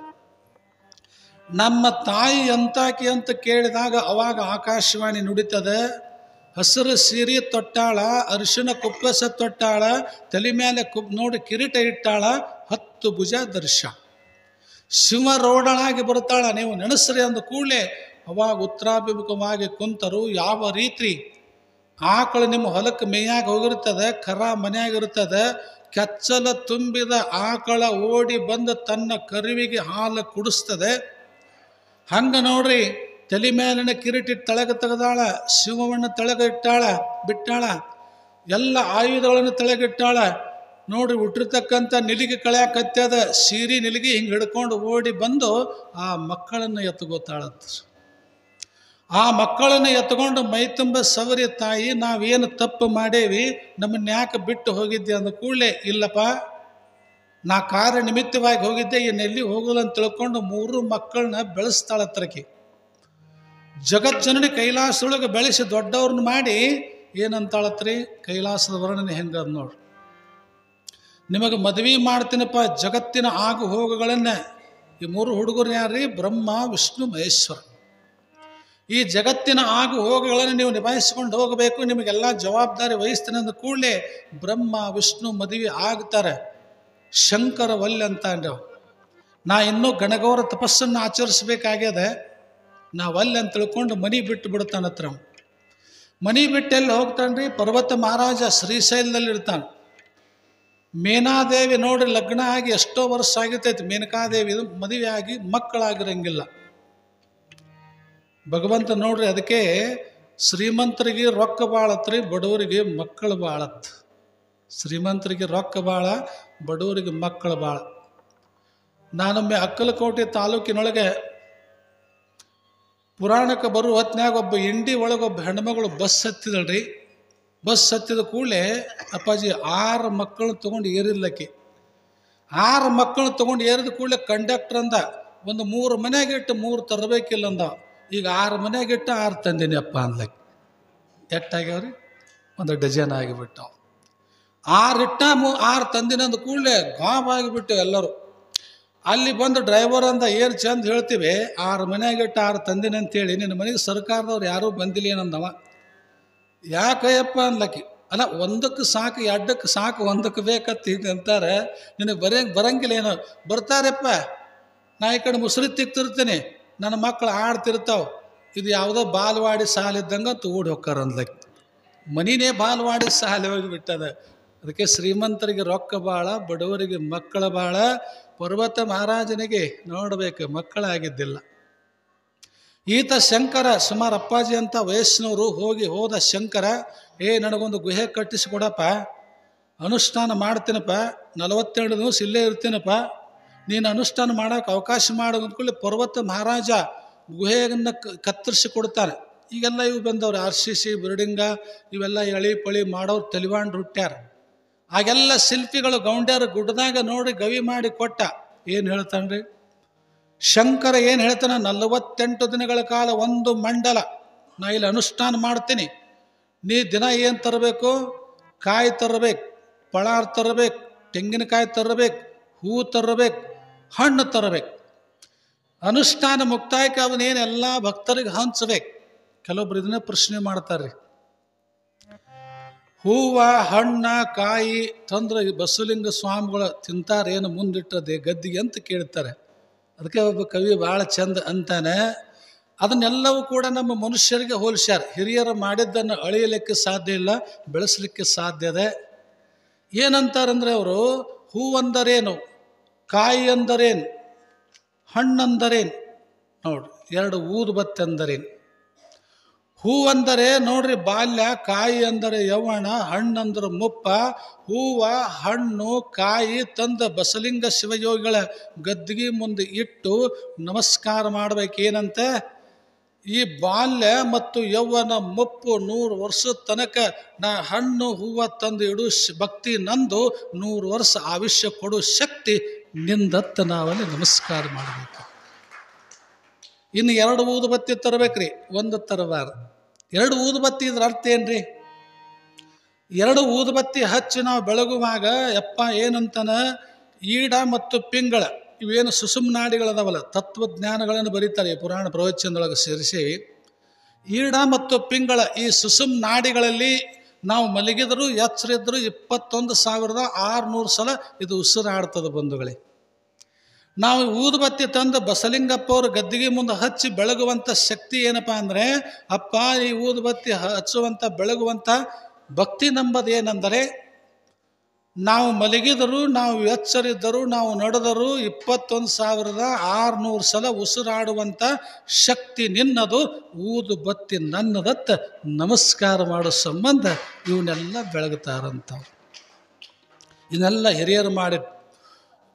ನಮ್ಮ ತಾಯಿ ಎಂತಾಕಿ ಅಂತ ಕೇಳಿದಾಗ ಅವಾಗ ಆಕಾಶವಾಣಿ ನುಡಿತದೆ. ಹಸಿರು ಸೀರೆ ತೊಟ್ಟಾಳ, ಅರಿಶಿನ ಕುಪ್ಪಸ ತೊಟ್ಟಾಳ, ತಲೆ ಮೇಲೆ ನೋಡಿ ಕಿರೀಟ ಇಟ್ಟಾಳ, 10 ಭುಜ ದರ್ಶ, ಶಿವರೋಡಳಾಗಿ ಬರ್ತಾಳ. ನೀವು ನೆನೆಸ್ರಿ ಅಂದ ಕೂಡಲೇ ಅವಾಗ ಉತ್ತರಾಭಿಮುಖವಾಗಿ ಕುಂತರು. ಯಾವ ರೀತಿ ಆಕಳು ನಿಮ್ಮ ಹೊಲಕ್ಕೆ ಮೇಯಾಗ ಹೋಗಿರ್ತದೆ, ಕರ ಮನೆಯಾಗಿರ್ತದೆ. ಕೆಚ್ಚಲ ತುಂಬಿದ ಆಕಳ ಓಡಿ ಬಂದು ತನ್ನ ಕರುವಿಗೆ ಹಾಲು ಕುಡಿಸ್ತದೆ. ಹಂಗೆ ನೋಡ್ರಿ, ತಲೆ ಮೇಲಿನ ಕಿರೀಟ ತಳಗ ತೆಗೆದಾಳ, ಶಿವವನ್ನು ತಳಗಿಟ್ಟಾಳ, ಬಿಟ್ಟಾಳ, ಎಲ್ಲ ಆಯುಧಗಳನ್ನು ತಳಗಿಟ್ಟಾಳ. ನೋಡ್ರಿ, ಹುಟ್ಟಿರ್ತಕ್ಕಂಥ ನಿಲಿಗೆ ಕಳ್ಯಾಕತ್ಯದ ಸೀರಿ ನಿಲಿಗೆ ಹಿಂಗೆ ಹಿಡ್ಕೊಂಡು ಓಡಿ ಬಂದು ಆ ಮಕ್ಕಳನ್ನು ಎತ್ಕೋತಾಳಂತ. ಆ ಮಕ್ಕಳನ್ನು ಎತ್ಕೊಂಡು ಮೈ ತುಂಬ ಸವರಿ, ತಾಯಿ ನಾವೇನು ತಪ್ಪು ಮಾಡೇವಿ, ನಮ್ಮನ್ನ ಯಾಕೆ ಬಿಟ್ಟು ಹೋಗಿದ್ದೆ ಅಂದ ಕೂಡಲೇ, ಇಲ್ಲಪ್ಪ ನಾ ಕಾರ್ಯ ನಿಮಿತ್ತವಾಗಿ ಹೋಗಿದ್ದೆ, ಇನ್ನೆಲ್ಲಿ ಹೋಗಲ್ಲ ಅಂತ ತಿಳ್ಕೊಂಡು 3 ಮಕ್ಕಳನ್ನ ಬೆಳೆಸ್ತಾಳತ್ರಕಿ. ಜಗಜ್ಜನನಿ ಕೈಲಾಸದೊಳಗೆ ಬೆಳೆಸಿ ದೊಡ್ಡವ್ರನ್ನ ಮಾಡಿ ಏನಂತಾಳತ್ರಿ, ಕೈಲಾಸದ ವರ್ಣನೆ ಹೆಂಗದ ನೋಡ್ರಿ. ನಿಮಗೆ ಮದುವೆ ಮಾಡ್ತೀನಪ್ಪ, ಜಗತ್ತಿನ ಆಗು ಹೋಗುಗಳನ್ನು. ಈ 3 ಹುಡುಗರು ಯಾರ್ರಿ? ಬ್ರಹ್ಮ, ವಿಷ್ಣು, ಮಹೇಶ್ವರ. ಈ ಜಗತ್ತಿನ ಆಗು ಹೋಗುಗಳನ್ನು ನೀವು ನಿಭಾಯಿಸ್ಕೊಂಡು ಹೋಗಬೇಕು, ನಿಮಗೆಲ್ಲ ಜವಾಬ್ದಾರಿ ವಹಿಸ್ತೀನಿ ಅಂದ ಕೂಡಲೇ ಬ್ರಹ್ಮ ವಿಷ್ಣು ಮದುವೆ ಆಗ್ತಾರೆ. ಶಂಕರ ವಲ್ಯ ಅಂತ ಅಂದ್ರವು, ನಾ ಇನ್ನೂ ಗಣಗೌರ ತಪಸ್ಸನ್ನು ಆಚರಿಸ್ಬೇಕಾಗ್ಯದ, ನಾ ವಲ್ಯ ಅಂತ ತಿಳ್ಕೊಂಡು ಮನೆ ಬಿಟ್ಟು ಬಿಡ್ತಾನತ್ರ. ಮನೆ ಬಿಟ್ಟೆಲ್ಲಿ ಹೋಗ್ತಾನ್ರಿ? ಪರ್ವತ ಮಹಾರಾಜ ಶ್ರೀಶೈಲದಲ್ಲಿ ಇರ್ತಾನೆ. ಮೇನಾದೇವಿ ನೋಡ್ರಿ, ಲಗ್ನ ಆಗಿ ಎಷ್ಟೋ ವರ್ಷ ಆಗಿರ್ತೈತಿ. ಮೇನಕಾದೇವಿ ಮದುವೆ ಆಗಿ ಮಕ್ಕಳಾಗಿರಂಗಿಲ್ಲ. ಭಗವಂತ ನೋಡ್ರಿ, ಅದಕ್ಕೆ ಶ್ರೀಮಂತರಿಗೆ ರೊಕ್ಕ ಬಾಳತ್ರಿ, ಬಡವರಿಗೆ ಮಕ್ಕಳು ಬಾಳತ್. ಶ್ರೀಮಂತರಿಗೆ ರೊಕ್ಕ ಬಾಳ, ಬಡವರಿಗೆ ಮಕ್ಕಳು ಬಾಳ. ನಾನೊಮ್ಮೆ ಅಕ್ಕಲಕೋಟೆ ತಾಲೂಕಿನೊಳಗೆ ಪುರಾಣಕ್ಕೆ ಬರುವ ಹೊತ್ನ್ಯಾಗ ಒಬ್ಬ ಇಂಡಿ ಒಳಗೊಬ್ಬ ಹೆಣ್ಮಗಳು ಬಸ್ ಹತ್ತಿದಳ್ರಿ. ಬಸ್ ಹತ್ತಿದ ಕೂಡಲೇ ಅಪ್ಪಾಜಿ 6 ಮಕ್ಕಳು ತೊಗೊಂಡು ಏರಿದ್ಲಕ್ಕಿ. 6 ಮಕ್ಕಳು ತೊಗೊಂಡು ಏರಿದ ಕೂಡಲೇ ಕಂಡಕ್ಟರ್ ಅಂದ, ಒಂದು 3 ಮನೆಯಾಗಿಟ್ಟು 3 ತರಬೇಕಿಲ್ಲ ಅಂದ. ಈಗ 6 ಮನೆಯಾಗಿಟ್ಟು 6 ತಂದಿನಿ ಅಪ್ಪ ಅಂದ್ಲಕ್ಕಿ. ಎಷ್ಟಾಗ್ಯಾವ್ರಿ? ಒಂದು ಡಜನ್ ಆಗಿಬಿಟ್ಟವು. 6 ಇಟ್ಟ 6 ತಂದಿನ ಅಂದ ಕೂಡಲೇ ಗಾಬಾಗಿಬಿಟ್ಟು ಎಲ್ಲರೂ. ಅಲ್ಲಿ ಬಂದು ಡ್ರೈವರ್ ಅಂದ, ಏನು ಚಂದ ಹೇಳ್ತೀವಿ, 6 ಮನೆಯಾಗಿಟ್ಟು 6 ತಂದಿನ ಅಂತೇಳಿ, ನಿನ್ನ ಮನೆಗೆ ಸರ್ಕಾರದವ್ರು ಯಾರೂ ಬಂದಿಲ್ಲ ಏನಂದವ. ಯಾಕಯ್ಯಪ್ಪ ಅನ್ಲಕ್ಕಿ. ಅಲ್ಲ, 1ಕ್ಕೆ ಸಾಕು, 2ಕ್ಕೆ ಸಾಕು, 1ಕ್ಕೆ ಬೇಕತ್ತಿ ಅಂತಾರೆ. ನಿನಗೆ ಬರಂಗಿಲ್ಲ ಏನೋ. ಬರ್ತಾರಪ್ಪ, ನಾ ಈ ಕಡೆ ಮುಸುರಿ ತಿಕ್ತಿರ್ತೀನಿ, ನನ್ನ ಮಕ್ಕಳು ಆಡ್ತಿರ್ತಾವೆ, ಇದು ಯಾವುದೋ ಬಾಲ್ವಾಡಿ ಸಾಲಿದ್ದಂಗೆ ಓಡಿ ಹೋಗ್ಕಾರ ಅಂದ್ಲಕ್ಕಿ. ಮನಿನೇ ಬಾಲ್ವಾಡಿ ಸಾಲಿ ಹೋಗಿಬಿಟ್ಟದ. ಅದಕ್ಕೆ ಶ್ರೀಮಂತರಿಗೆ ರೊಕ್ಕ ಭಾಳ, ಬಡವರಿಗೆ ಮಕ್ಕಳ ಭಾಳ. ಪರ್ವತ ಮಹಾರಾಜನಿಗೆ ನೋಡಬೇಕು, ಮಕ್ಕಳಾಗಿದ್ದಿಲ್ಲ. ಈತ ಶಂಕರ ಸುಮಾರು ಅಪ್ಪಾಜಿ ಅಂತ ವಯಸ್ಸಿನವರು ಹೋದ ಶಂಕರ, ನನಗೊಂದು ಗುಹೆ ಕಟ್ಟಿಸಿಕೊಡಪ್ಪ, ಅನುಷ್ಠಾನ ಮಾಡ್ತೀನಪ್ಪ, 42 ದಿವಸ ಇಲ್ಲೇ ಇರ್ತೀನಪ್ಪ, ನೀನು ಅನುಷ್ಠಾನ ಮಾಡೋಕೆ ಅವಕಾಶ ಮಾಡು ಅಂದ್ಕೊಳ್ಳಿ. ಪರ್ವತ ಮಹಾರಾಜ ಗುಹೆಯನ್ನು ಕತ್ತರಿಸಿ ಕೊಡ್ತಾರೆ. ಈಗೆಲ್ಲ ಇವು ಬಂದವ್ರು, RCC ಬಿಲ್ಡಿಂಗ ಇವೆಲ್ಲ ಎಳಿ ಪಳಿ ಮಾಡೋರು ತಲಿವಾಂಡ್ ಹುಟ್ಟ್ಯಾರ. ಆಗೆಲ್ಲ ಶಿಲ್ಪಿಗಳು ಗೌಂಡ್ಯಾರ ಗುಡ್ಡದಾಗ ನೋಡಿ ಗವಿ ಮಾಡಿ ಕೊಟ್ಟ. ಏನು ಹೇಳ್ತಾನ್ರಿ ಶಂಕರ? ಏನು ಹೇಳ್ತಾನೆ? 48 ದಿನಗಳ ಕಾಲ ಒಂದು ಮಂಡಲ ನಾ ಇಲ್ಲಿ ಅನುಷ್ಠಾನ ಮಾಡ್ತೀನಿ. ನೀ ದಿನ ಏನು ತರಬೇಕು? ಕಾಯಿ ತರಬೇಕು, ಪಳಾರ್ ತರಬೇಕು, ತೆಂಗಿನಕಾಯಿ ತರಬೇಕು, ಹೂ ತರಬೇಕು, ಹಣ್ಣು ತರಬೇಕು. ಅನುಷ್ಠಾನ ಮುಕ್ತಾಯಕ್ಕೆ ಅವನೇನೆಲ್ಲ ಭಕ್ತರಿಗೆ ಹಂಚಬೇಕು. ಕೆಲವೊಬ್ರು ಇದನ್ನೇ ಪ್ರಶ್ನೆ ಮಾಡ್ತಾರೆ, ಹೂವ ಹಣ್ಣ ಕಾಯಿ ತಂದ್ರೆ ಬಸವಲಿಂಗ ಸ್ವಾಮಿಗಳು ತಿಂತಾರೇನು ಮುಂದಿಟ್ಟದೆ ಗದ್ದಿಗೆ ಅಂತ ಕೇಳ್ತಾರೆ. ಅದಕ್ಕೆ ಒಬ್ಬ ಕವಿ ಭಾಳ ಚಂದ ಅಂತಾನೆ, ಅದನ್ನೆಲ್ಲವೂ ಕೂಡ ನಮ್ಮ ಮನುಷ್ಯರಿಗೆ ಹೋಲಿಸ್ಯಾರ. ಹಿರಿಯರು ಮಾಡಿದ್ದನ್ನು ಅಳಿಯಲಿಕ್ಕೆ ಸಾಧ್ಯ ಇಲ್ಲ, ಬೆಳೆಸಲಿಕ್ಕೆ ಸಾಧ್ಯ ಇದೆ. ಏನಂತಾರಂದ್ರೆ ಅವರು, ಹೂವಂದರೇನು, ಕಾಯಿ ಅಂದರೇನು, ಹಣ್ಣಂದರೇನು ನೋಡ್ರಿ, 2 ಊದುಬತ್ತಿ ಅಂದರೇನು. ಹೂವಂದರೆ ನೋಡ್ರಿ ಬಾಲ್ಯ, ಕಾಯಿ ಅಂದರೆ ಯೌವನ, ಹಣ್ಣಂದ್ರೆ ಮುಪ್ಪ. ಹೂವ ಹಣ್ಣು ಕಾಯಿ ತಂದ ಬಸಲಿಂಗ ಶಿವಯೋಗಿಗಳ ಗದ್ದಿಗೆ ಮುಂದೆ ಇಟ್ಟು ನಮಸ್ಕಾರ ಮಾಡ್ಬೇಕೇನಂತೆ. ಈ ಬಾಲ್ಯ ಮತ್ತು ಯೌವನ ಮುಪ್ಪು 100 ವರ್ಷದ ತನಕ ನಾ ಹಣ್ಣು ಹೂವ ತಂದು ಇಡು ಭಕ್ತಿ ನಂದು, 100 ವರ್ಷ ಆಯುಷ್ಯ ಕೊಡು ಶಕ್ತಿ ನಿಂದತ್ತ ನಾವಲ್ಲಿ ನಮಸ್ಕಾರ ಮಾಡಬೇಕು. ಇನ್ನು 2 ಊದುಬತ್ತಿ ತರಬೇಕ್ರಿ, 1 ತರಬಾರ್ದು. 2 ಊದುಬತ್ತಿ ಇದ್ರ ಅರ್ಥ ಏನ್ರಿ? 2 ಊದುಬತ್ತಿ ಹಚ್ಚಿ ನಾವು ಬೆಳಗುವಾಗ ಯಪ್ಪ ಏನಂತಾನ, ಈಡ ಮತ್ತು ಪಿಂಗಳ ಇವೇನು ಸುಸುಮ್ನಾಡಿಗಳದಾವಲ್ಲ, ತತ್ವಜ್ಞಾನಗಳನ್ನು ಬರೀತಾರೆ ಪುರಾಣ ಪ್ರವಚನದೊಳಗೆ ಸೇರಿಸಿ. ಈಡ ಮತ್ತು ಪಿಂಗಳ ಈ ಸುಸುಮ್ನಾಡಿಗಳಲ್ಲಿ ನಾವು ಮಲಗಿದರೂ ಎಚ್ಚರಿದ್ರು 21,600 ಸಲ ಇದು ಉಸಿರಾಡ್ತದೆ ಬಂಧುಗಳೇ. ನಾವು ಊದುಬತ್ತಿ ತಂದು ಬಸಲಿಂಗಪ್ಪ ಅವ್ರ ಗದ್ದಿಗೆ ಮುಂದೆ ಹಚ್ಚಿ ಬೆಳಗುವಂಥ ಶಕ್ತಿ ಏನಪ್ಪ ಅಂದರೆ, ಅಪ್ಪ ಈ ಊದುಬತ್ತಿ ಹಚ್ಚುವಂಥ ಬೆಳಗುವಂಥ ಭಕ್ತಿ ನಂಬದು ಏನೆಂದರೆ, ನಾವು ಮಲಗಿದರೂ, ನಾವು ಎಚ್ಚರಿದ್ದರೂ, ನಾವು ನಡೆದರೂ 21,600 ಸಲ ಉಸಿರಾಡುವಂಥ ಶಕ್ತಿ ನಿನ್ನದು, ಊದು ಬತ್ತಿ ನನ್ನದತ್ತ ನಮಸ್ಕಾರ ಮಾಡೋ ಸಂಬಂಧ ಇವನ್ನೆಲ್ಲ ಬೆಳಗುತ್ತಾರಂತ. ಇದನ್ನೆಲ್ಲ ಹಿರಿಯರು ಮಾಡಿ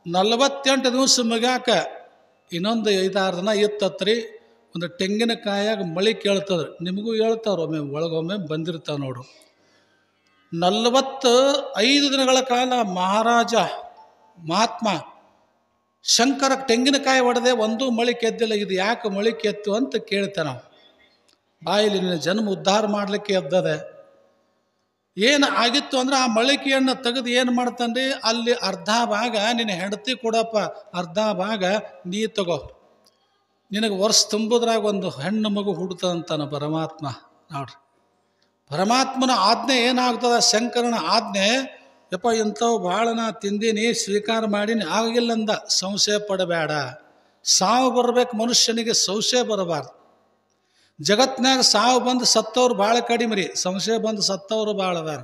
48 ದಿವಸ ಮುಗ್ಯಾಕ ಇನ್ನೊಂದು 5-6 ದಿನ ಇತ್ತತ್ರಿ. ಒಂದು ತೆಂಗಿನಕಾಯಾಗ ಮಳೆ ಕೇಳ್ತದ್ರಿ, ನಿಮಗೂ ಹೇಳ್ತಾವ್ರು, ಒಮ್ಮೆ ಒಳಗೊಮ್ಮೆ ಬಂದಿರ್ತಾವೆ ನೋಡು. 45 ದಿನಗಳ ಕಾಲ ಮಹಾರಾಜ ಮಹಾತ್ಮ ಶಂಕರ ತೆಂಗಿನಕಾಯಿ ಹೊಡೆದೆ, ಒಂದೂ ಮಳೆ ಕೆದ್ದಿಲ್ಲ. ಇದು ಯಾಕೆ ಮಳೆ ಕೆತ್ತು ಅಂತ ಕೇಳ್ತೇವೆ ನಾವು. ಬಾಯಲ್ಲಿ ನಿನ್ನ ಜನ್ಮ ಉದ್ಧಾರ ಮಾಡಲಿಕ್ಕೆ ಎದ್ದದೆ. ಏನು ಆಗಿತ್ತು ಅಂದ್ರೆ ಆ ಮಳಿಕೆಯನ್ನು ತೆಗೆದು ಏನು ಮಾಡ್ತಾನ್ರಿ, ಅಲ್ಲಿ ಅರ್ಧ ಭಾಗ ನಿನ್ನ ಹೆಂಡತಿ ಕೊಡಪ್ಪ, ಅರ್ಧ ಭಾಗ ನೀ ತಗೋ, ನಿನಗೆ ವರ್ಷ ತುಂಬುದ್ರಾಗ ಒಂದು ಹೆಣ್ಣು ಮಗು ಹುಡ್ತದಂತಾನ ಪರಮಾತ್ಮ. ನೋಡ್ರಿ, ಪರಮಾತ್ಮನ ಆಜ್ಞೆ ಏನಾಗ್ತದ, ಶಂಕರನ ಆಜ್ಞೆ, ಯಪ್ಪ ಇಂಥವು ಭಾಳ ನಾ ತಿಂದೀನಿ, ಸ್ವೀಕಾರ ಮಾಡೀನಿ, ಆಗಿಲ್ಲಂದ ಸಂಶಯ ಪಡಬೇಡ. ಸಾವು ಬರಬೇಕು ಮನುಷ್ಯನಿಗೆ, ಸಂಶಯ ಬರಬಾರ್ದು. ಜಗತ್ನಾಗ ಸಾವು ಬಂದು ಸತ್ತವ್ರು ಭಾಳ ಕಡಿಮೆ ರೀ, ಸಂಶಯ ಬಂದು ಸತ್ತವರು ಭಾಳ ಅದಾರ.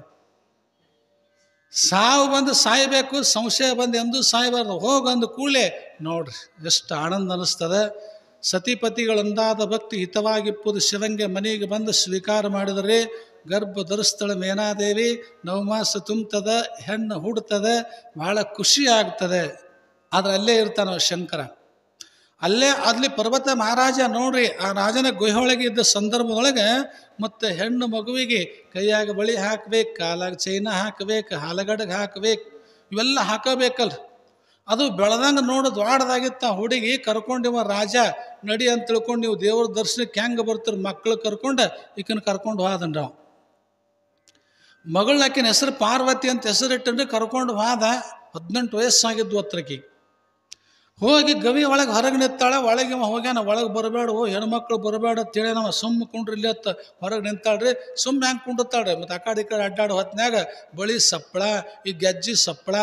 ಸಾವು ಬಂದು ಸಾಯಬೇಕು, ಸಂಶಯ ಬಂದು ಎಂದೂ ಸಾಯಬಾರ್ದು. ಹೋಗಂದು ಕೂಡಲೇ ನೋಡ್ರಿ ಎಷ್ಟು ಆನಂದ ಅನ್ನಿಸ್ತದೆ. ಸತಿಪತಿಗಳಂದಾದ ಭಕ್ತಿ ಹಿತವಾಗಿಪ್ಪುದು ಶಿವಂಗೆ ಮನೆಗೆ ಬಂದು ಸ್ವೀಕಾರ ಮಾಡಿದರೆ, ಗರ್ಭ ಧರಿಸ್ತಳ ಮೇನಾದೇವಿ, 9 ಮಾಸ ತುಂಬ್ತದ, ಹೆಣ್ಣು ಹುಡ್ತದೆ, ಭಾಳ ಖುಷಿ ಆಗ್ತದೆ. ಆದರೆ ಅಲ್ಲೇ ಇರ್ತಾನ ಶಂಕರ. ಅಲ್ಲಿ ಪರ್ವತ ಮಹಾರಾಜ ನೋಡ್ರಿ, ಆ ರಾಜನ ಗುಹೆಯೊಳಗೆ ಇದ್ದ ಸಂದರ್ಭದೊಳಗೆ ಮತ್ತು ಹೆಣ್ಣು ಮಗುವಿಗೆ ಕೈಯಾಗ ಬಳಿ ಹಾಕ್ಬೇಕು, ಕಾಲಾಗ ಚೈನ ಹಾಕಬೇಕು, ಹಾಲಗಡೆಗೆ ಹಾಕಬೇಕು, ಇವೆಲ್ಲ ಹಾಕಬೇಕಲ್ರಿ. ಅದು ಬೆಳೆದಂಗೆ ನೋಡು ದ್ವಾಡದಾಗಿತ್ತು. ಆ ಹುಡುಗಿ ಕರ್ಕೊಂಡಿವ ರಾಜ ನಡಿ ಅಂತ ತಿಳ್ಕೊಂಡು, ನೀವು ದೇವ್ರ ದರ್ಶನಕ್ಕೆ ಹೆಂಗೆ ಬರ್ತೀರಿ, ಮಕ್ಕಳು ಕರ್ಕೊಂಡು ಈಕನ ಕರ್ಕೊಂಡು ಹೋದನ್ರಿ. ನಾವು ಮಗಳು ಆಕಿನ ಹೆಸರು ಪಾರ್ವತಿ ಅಂತ ಹೆಸರಿಟ್ಟನ್ರಿ, ಕರ್ಕೊಂಡು ಹೋದ. 18 ವಯಸ್ಸಾಗಿದ್ದು ಹತ್ರಕ್ಕೆ. ಹೋಗಿ ಗವಿ ಒಳಗೆ ಹೊರಗೆ ನಿಂತಾಳೆ. ಒಳಗೆ ಹೋಗ್ಯಾನ, ಒಳಗೆ ಬರಬೇಡ, ಹೆಣ್ಮಕ್ಳು ಬರಬೇಡ ಅಂತೇಳಿ ನಾವು ಸುಮ್ಮ ಕುಂಡ್ರಿ ಇಲ್ಲಿ ಹತ್ತ ಹೊರಗೆ ನಿಂತಾಳ್ರಿ. ಸುಮ್ಮ ಹೆಂಗೆ ಕುಂಡಿರ್ತಾಳ್ರಿ. ಮತ್ತು ಆ ಕಡೆ ಈ ಕಡೆ ಅಡ್ಡಾಡೋ ಹೊತ್ನ್ಯಾಗ ಬಳಿ ಸಪ್ಪಳ, ಈ ಗೆಜ್ಜಿ ಸಪ್ಪಳ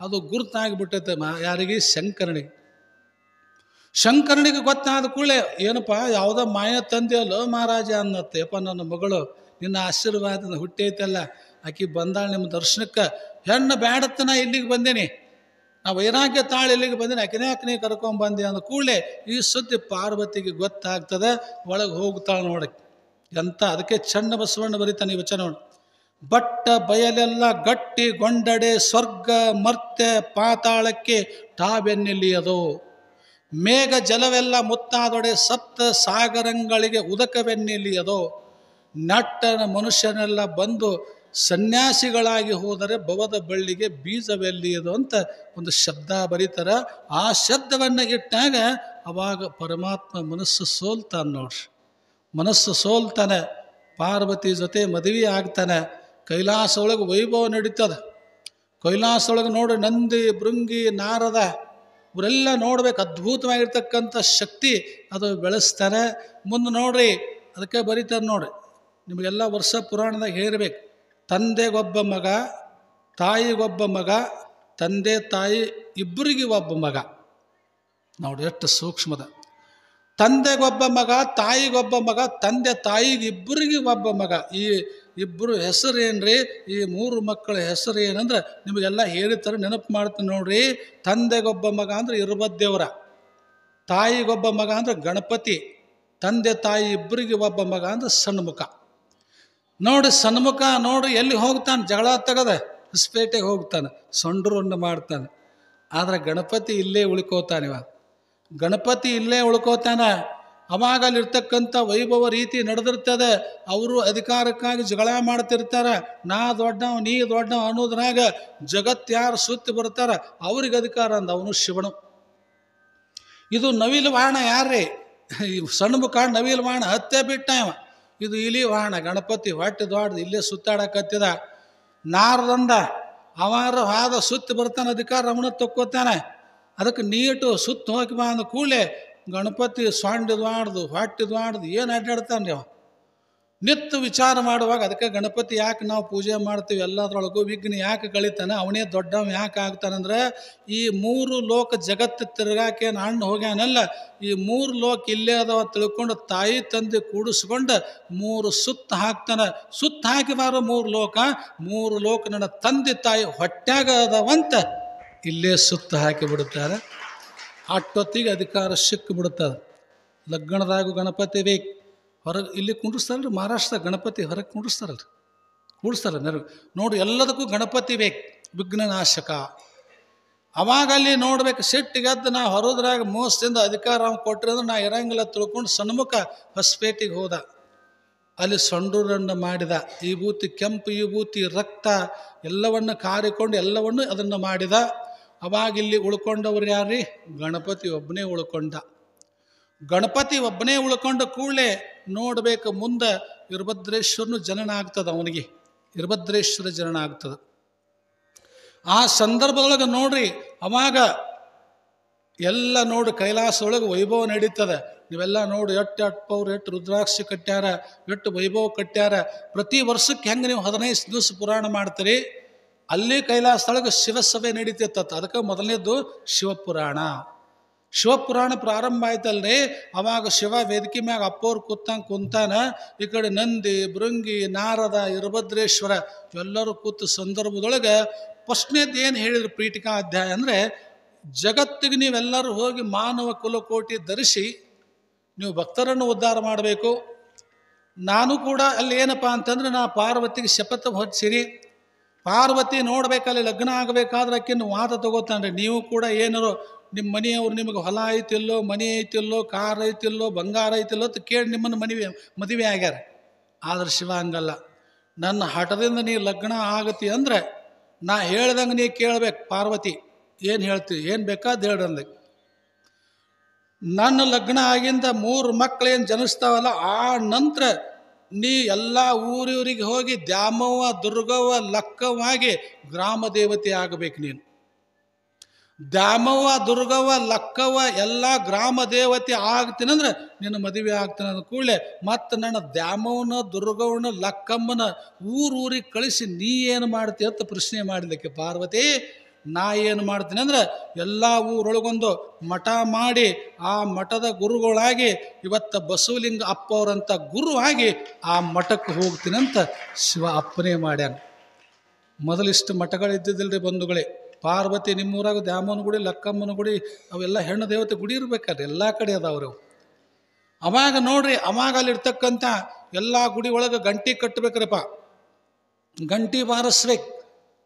ಅದು ಗುರುತಾಗಿಬಿಟ್ಟೈತೆ ಯಾರಿಗೆ, ಶಂಕರನಿಗೆ. ಶಂಕರನಿಗೆ ಗೊತ್ತಾದ ಕೂಡಲೇ, ಏನಪ್ಪ ಯಾವುದೋ ಮಾಯ ತಂದೆಯಲ್ಲೋ ಮಹಾರಾಜ ಅನ್ನತ್ತೆ. ಯಪ್ಪ ನನ್ನ ಮಗಳು ನಿನ್ನ ಆಶೀರ್ವಾದದ ಹುಟ್ಟೈತಲ್ಲ, ಆಕಿ ಬಂದಾಳ ನಿಮ್ಮ ದರ್ಶನಕ್ಕೆ, ಹೆಣ್ಣು ಬ್ಯಾಡತ್ತ ನಾ ಇಲ್ಲಿಗೆ ಬಂದೇನಿ, ನಾ ವೈರಾಗ್ಯ ತಾಳು ಇಲ್ಲಿಗೆ ಬಂದೇನಿ, ಆಕಿನೇ ಕರ್ಕೊಂಡ್ಬಂದೆ ಅಂದ ಕೂಡಲೇ ಈ ಸುದ್ದಿ ಪಾರ್ವತಿಗೆ ಗೊತ್ತಾಗ್ತದೆ. ಒಳಗೆ ಹೋಗ್ತಾಳೆ ನೋಡಕ್ಕೆ. ಎಂತ ಅದಕ್ಕೆ ಚನ್ನ ಬಸವಣ್ಣ ಬರೀತಾನೆ ಈ ವಚನ ನೋಡಿ. ಬಟ್ಟ ಬಯಲೆಲ್ಲ ಗಟ್ಟಿ ಗೊಂಡಡೆ, ಸ್ವರ್ಗ ಮರ್ತ್ಯ ಪಾತಾಳಕ್ಕೆ ತಾವೆನ್ನಿಲಿಯದು, ಮೇಘ ಜಲವೆಲ್ಲ ಮುತ್ತಾದೊಡೆ, ಸಪ್ತ ಸಾಗರಂಗಳಿಗೆ ಉದಕವೆನ್ನಿಲಿಯದು, ನಟ್ಟನ ಮನುಷ್ಯನೆಲ್ಲ ಬಂದು ಸನ್ಯಾಸಿಗಳಾಗಿ ಹೋದರೆ ಭವದ ಬಳ್ಳಿಗೆ ಬೀಜವೆಲ್ಲಿಯದು ಅಂತ ಒಂದು ಶಬ್ದ ಬರೀತಾರ. ಆ ಶಬ್ದವನ್ನು ಇಟ್ಟಾಗ ಅವಾಗ ಪರಮಾತ್ಮ ಮನಸ್ಸು ಸೋಲ್ತಾನೆ ನೋಡ್ರಿ. ಮನಸ್ಸು ಸೋಲ್ತಾನೆ, ಪಾರ್ವತಿ ಜೊತೆ ಮದುವೆ ಆಗ್ತಾನೆ. ಕೈಲಾಸ ಒಳಗೆ ವೈಭವ ನಡೀತದೆ. ಕೈಲಾಸ ಒಳಗೆ ನೋಡಿ ನಂದಿ, ಭೃಂಗಿ, ನಾರದ ಇವರೆಲ್ಲ ನೋಡ್ಬೇಕು. ಅದ್ಭುತವಾಗಿರ್ತಕ್ಕಂಥ ಶಕ್ತಿ ಅದು ಬೆಳೆಸ್ತಾರೆ. ಮುಂದೆ ನೋಡ್ರಿ, ಅದಕ್ಕೆ ಬರೀತಾರೆ ನೋಡ್ರಿ, ನಿಮಗೆಲ್ಲ ವರ್ಷ ಪುರಾಣದಾಗ ಹೇಳಿರ್ಬೇಕು. ತಂದೆಗೊಬ್ಬ ಮಗ, ತಾಯಿಗೊಬ್ಬ ಮಗ, ತಂದೆ ತಾಯಿ ಇಬ್ಬರಿಗೆ ಒಬ್ಬ ಮಗ. ನೋಡ್ರಿ ಎಷ್ಟು ಸೂಕ್ಷ್ಮದ. ತಂದೆಗೊಬ್ಬ ಮಗ, ತಾಯಿಗೊಬ್ಬ ಮಗ, ತಂದೆ ತಾಯಿಗೆ ಇಬ್ಬರಿಗೆ ಒಬ್ಬ ಮಗ. ಈ ಇಬ್ಬರು ಹೆಸರು ಏನ್ರಿ, ಈ 3 ಮಕ್ಕಳ ಹೆಸರು ಏನಂದ್ರೆ ನಿಮಗೆಲ್ಲ ಹೇಳಿರ್ತಾರೆ, ನೆನಪು ಮಾಡ್ತೀನಿ ನೋಡ್ರಿ. ತಂದೆಗೊಬ್ಬ ಮಗ ಅಂದ್ರೆ ಇರುಬದ್ದೇವರ, ತಾಯಿಗೊಬ್ಬ ಮಗ ಅಂದ್ರೆ ಗಣಪತಿ, ತಂದೆ ತಾಯಿ ಇಬ್ಬರಿಗೆ ಒಬ್ಬ ಮಗ ಅಂದ್ರೆ ಸಣ್ಮುಖ. ನೋಡಿ ಸಣ್ಮುಖ ನೋಡ್ರಿ ಎಲ್ಲಿ ಹೋಗ್ತಾನೆ, ಜಗಳ ತೆಗದ ಹೊಸಪೇಟೆಗೆ ಹೋಗ್ತಾನೆ, ಸೊಂಡ್ರನ್ನು ಮಾಡ್ತಾನೆ. ಆದರೆ ಗಣಪತಿ ಇಲ್ಲೇ ಉಳ್ಕೋತಾನಿವ. ಗಣಪತಿ ಇಲ್ಲೇ ಉಳ್ಕೋತಾನೆ. ಅವಾಗ ಅಲ್ಲಿರ್ತಕ್ಕಂಥ ವೈಭವ ರೀತಿ ನಡೆದಿರ್ತದೆ. ಅವರು ಅಧಿಕಾರಕ್ಕಾಗಿ ಜಗಳ ಮಾಡ್ತಿರ್ತಾರೆ. ನಾ ದೊಡ್ಡವ ನೀ ದೊಡ್ಡವ ಅನ್ನೋದ್ರಾಗ ಜಗತ್ಯಾರು ಸುತ್ತಿ ಬರ್ತಾರ, ಅವ್ರಿಗೆ ಅಧಿಕಾರ ಅಂದ ಅವನು ಶಿವನು. ಇದು ನವಿಲು ವಾಹನ ಯಾರೇ, ಸಣ್ಮುಖ ನವಿಲು ವಾಹನ ಹತ್ತೆ ಬಿಟ್ಟ ಇವ. ಇದು ಇಲಿ ವಾಹನ ಗಣಪತಿ, ಹೊಟ್ಟೆ ದೊಡ್ಡದು ಇಲ್ಲೇ ಸುತ್ತಾಡಕತ್ತಿದ. ನಾರದಂದ ಅವಾರ ಹಾದ ಸುತ್ತಿ ಬರ್ತಾನೆ, ಅಧಿಕಾರ ಅವನ ತಕ್ಕೋತಾನೆ. ಅದಕ್ಕೆ ನೀಟು ಸುತ್ತ ಹೋಗಿ ಬಾ ಅಂದ ಕೂಡಲೇ ಗಣಪತಿ ಸೊಂಡಿದ್ವಾಡ್ದು ಹೊಟ್ಟಿದ್ವಾಡ್ದು ಏನು ಅಡ್ಡಾಡ್ತಾನೆ ರೀ ಅವ. ನಿತ್ಯ ವಿಚಾರ ಮಾಡುವಾಗ ಅದಕ್ಕೆ ಗಣಪತಿ ಯಾಕೆ ನಾವು ಪೂಜೆ ಮಾಡ್ತೀವಿ, ಎಲ್ಲದರೊಳಗೂ ವಿಘ್ನ ಯಾಕೆ ಕಳಿತಾನೆ, ಅವನೇ ದೊಡ್ಡವ ಯಾಕೆ ಆಗ್ತಾನಂದ್ರೆ ಈ 3 ಲೋಕ ಜಗತ್ತು ತಿರುಗಾಕೇನು ಹಣ್ಣು ಹೋಗ್ಯಾನಲ್ಲ, ಈ 3 ಲೋಕ ಇಲ್ಲೇ ಅದಾವ ತಿಳ್ಕೊಂಡು ತಾಯಿ ತಂದೆ ಕೂಡಿಸ್ಕೊಂಡು 3 ಸುತ್ತ ಹಾಕ್ತಾನೆ. ಸುತ್ತ ಹಾಕಿದಾರ 3 ಲೋಕ, 3 ಲೋಕ ನನ್ನ ತಂದೆ ತಾಯಿ ಹೊಟ್ಯಾಗ ಅದಾವಂತ ಇಲ್ಲೇ ಸುತ್ತ ಹಾಕಿ ಬಿಡುತ್ತಾರೆ. ಅಷ್ಟೊತ್ತಿಗೆ ಅಧಿಕಾರ ಸಿಕ್ಕಿಬಿಡುತ್ತದೆ. ಲಗ್ನದಾಗೂ ಗಣಪತಿ ಬೇಕು, ಹೊರಗೆ ಇಲ್ಲಿ ಕುಂಡಿಸ್ತಾರಲ್ರಿ, ಮಹಾರಾಷ್ಟ್ರ ಗಣಪತಿ ಹೊರಗೆ ಕುಂಡಿಸ್ತಾರಲ್ರಿ, ಕೂಡಿಸ್ತಾರ ನೋಡಿ. ಎಲ್ಲದಕ್ಕೂ ಗಣಪತಿ ಬೇಕು, ವಿಘ್ನನಾಶಕ. ಅವಾಗ ಅಲ್ಲಿ ನೋಡ್ಬೇಕು, ಸಿಟ್ಟಿಗೆದ್ದು ನಾ ಹೊರದ್ರಾಗ ಮೋಸದಿಂದ ಅಧಿಕಾರ ಅವ್ನು ಕೊಟ್ಟರೆ ಅಂದ್ರೆ ನಾ ಇರಂಗಿಲ್ಲ ತಿಳ್ಕೊಂಡು ಸನ್ಮುಖ ಹೊಸಪೇಟೆಗೆ ಹೋದ. ಅಲ್ಲಿ ಸಂಡೂರನ್ನು ಮಾಡಿದ, ವಿಭೂತಿ, ಕೆಂಪು ವಿಭೂತಿ, ರಕ್ತ ಎಲ್ಲವನ್ನು ಕಾರಿಕೊಂಡು ಎಲ್ಲವನ್ನು ಅದನ್ನು ಮಾಡಿದ. ಅವಾಗ ಇಲ್ಲಿ ಉಳ್ಕೊಂಡವ್ರು ಯಾರ್ರಿ? ಗಣಪತಿ ಒಬ್ಬನೇ ಉಳ್ಕೊಂಡ. ಗಣಪತಿ ಒಬ್ಬನೇ ಉಳ್ಕೊಂಡ ಕೂಡಲೇ ನೋಡಬೇಕು, ಮುಂದೆ ವೀರಭದ್ರೇಶ್ವರನು ಜನನ ಆಗ್ತದೆ. ಅವನಿಗೆ ವೀರಭದ್ರೇಶ್ವರ ಜನನ ಆಗ್ತದೆ. ಆ ಸಂದರ್ಭದೊಳಗೆ ನೋಡ್ರಿ, ಅವಾಗ ಎಲ್ಲ ನೋಡಿ ಕೈಲಾಸದೊಳಗೆ ವೈಭವ ನಡೀತದೆ. ನೀವೆಲ್ಲ ನೋಡಿ, ಎಷ್ಟು ಪೌರ್, ಎಷ್ಟು ರುದ್ರಾಕ್ಷಿ ಕಟ್ಟ್ಯಾರ, ಎಷ್ಟು ವೈಭವ ಕಟ್ಟ್ಯಾರ. ಪ್ರತಿ ವರ್ಷಕ್ಕೆ ಹೆಂಗೆ ನೀವು 15 ದಿವಸ ಪುರಾಣ ಮಾಡ್ತೀರಿ, ಅಲ್ಲಿ ಕೈಲಾಸದೊಳಗೆ ಶಿವಸಭೆ ನಡೀತಿತ್ತ. ಅದಕ್ಕೆ ಮೊದಲನೇದು ಶಿವಪುರಾಣ. ಶಿವಪುರಾಣ ಪ್ರಾರಂಭ ಆಯ್ತಲ್ರಿ, ಅವಾಗ ಶಿವ ವೇದಿಕೆ ಮ್ಯಾಗ ಅಪ್ಪವ್ರು ಕುಂತಾನ. ಈ ಕಡೆ ನಂದಿ, ಭೃಂಗಿ, ನಾರದ, ವೀರಭದ್ರೇಶ್ವರ ಎಲ್ಲರೂ ಕೂತ ಸಂದರ್ಭದೊಳಗೆ ಫಸ್ಟ್ನೇದು ಏನು ಹೇಳಿದ್ರು ಪೀಠಿಕಾ ಅಧ್ಯಾಯ ಅಂದರೆ, ಜಗತ್ತಿಗೆ ನೀವೆಲ್ಲರೂ ಹೋಗಿ ಮಾನವ ಕುಲಕೋಟಿ ಧರಿಸಿ ನೀವು ಭಕ್ತರನ್ನು ಉದ್ಧಾರ ಮಾಡಬೇಕು. ನಾನು ಕೂಡ ಅಲ್ಲಿ ಏನಪ್ಪ ಅಂತಂದ್ರೆ, ನಾ ಪಾರ್ವತಿಗೆ ಶಪಥ ಹೊರಿಸಿರಿ. ಪಾರ್ವತಿ ನೋಡ್ಬೇಕಲ್ಲಿ ಲಗ್ನ ಆಗಬೇಕಾದ್ರೆ ಆಕಿನ್ನು ವಾದ ತಗೋತಾನ್ರಿ. ನೀವು ಕೂಡ ಏನಾರು ನಿಮ್ಮ ಮನೆಯವ್ರು ನಿಮಗೆ ಹೊಲ ಐತಿಲ್ಲೋ, ಮನೆ ಐತಿಲ್ಲೋ, ಕಾರ್ ಐತಿಲ್ಲೋ, ಬಂಗಾರ ಐತಿಲ್ಲೋ ಅಂತ ಕೇಳಿ ನಿಮ್ಮನ್ನು ಮದುವೆ ಆಗ್ಯಾರ. ಆದ್ರೆ ಶಿವ ಹಂಗಲ್ಲ. ನನ್ನ ಹಠದಿಂದ ನೀ ಲಗ್ನ ಆಗತಿ ಅಂದ್ರೆ ನಾ ಹೇಳ್ದಂಗೆ ನೀ ಕೇಳ್ಬೇಕು. ಪಾರ್ವತಿ ಏನು ಹೇಳ್ತೀವಿ, ಏನು ಬೇಕಾದ ಹೇಳ್ರಿ ಅಂದೆ. ನನ್ನ ಲಗ್ನ ಆಗಿಂದ 3 ಮಕ್ಕಳೇನು ಜನಿಸ್ತಾವಲ್ಲ, ಆ ನಂತರ ನೀ ಎಲ್ಲ ಊರಿಗೆ ಹೋಗಿ ದ್ಯಾಮವ್ವ, ದುರ್ಗವ್ವ, ಲಕ್ಕವಾಗಿ ಗ್ರಾಮ ದೇವತೆ ಆಗಬೇಕು. ನೀನು ದ್ಯಾಮವ್ವ, ದುರ್ಗವ್ವ, ಲಕ್ಕವ್ವ ಎಲ್ಲ ಗ್ರಾಮ ದೇವತೆ ಆಗ್ತೀನಂದ್ರೆ ನಿನ್ನ ಮದುವೆ ಆಗ್ತಾನೆ ಅಂದ ಕೂಡಲೇ ಮತ್ತು ನನ್ನ ದ್ಯಾಮವ್ವನ, ದುರ್ಗವ್ವನ, ಲಕ್ಕಮ್ಮನ ಊರಿಗೆ ಕಳಿಸಿ ನೀ ಏನು ಮಾಡ್ತೀಯ ಅಂತ ಪ್ರಶ್ನೆ ಮಾಡಲಿಕ್ಕೆ ಪಾರ್ವತಿ. ನಾ ಏನು ಮಾಡ್ತೀನಿ ಅಂದ್ರೆ ಎಲ್ಲ ಊರೊಳಗೊಂದು ಮಠ ಮಾಡಿ ಆ ಮಠದ ಗುರುಗಳಾಗಿ ಇವತ್ತು ಬಸವಲಿಂಗ ಅಪ್ಪ ಅವರಂಥ ಗುರು ಆಗಿ ಆ ಮಠಕ್ಕೆ ಹೋಗ್ತೀನಂತ ಶಿವ ಅಪ್ಪನೇ ಮಾಡ್ಯಾನ. ಮೊದಲಿಷ್ಟು ಮಠಗಳಿದ್ದಿದ್ದಿಲ್ರಿ ಬಂಧುಗಳೇ. ಪಾರ್ವತಿ ನಿಮ್ಮೂರಾಗ ದ್ಯಾಮನ ಗುಡಿ, ಲಕ್ಕಮ್ಮನ ಗುಡಿ ಅವೆಲ್ಲ ಹೆಣ್ಣು ದೇವತೆ ಗುಡಿ ಇರ್ಬೇಕಾದ್ರೆ ಎಲ್ಲ ಕಡೆ ಅದಾವ್ರಿ ಅವು. ಅವಾಗ ನೋಡ್ರಿ, ಅವಾಗ ಅಲ್ಲಿರ್ತಕ್ಕಂಥ ಎಲ್ಲ ಗುಡಿ ಒಳಗೆ ಗಂಟಿ ಕಟ್ಟಬೇಕ್ರಪ್ಪ, ಗಂಟಿ ಬಾರಿಸ್ಬೇಕು.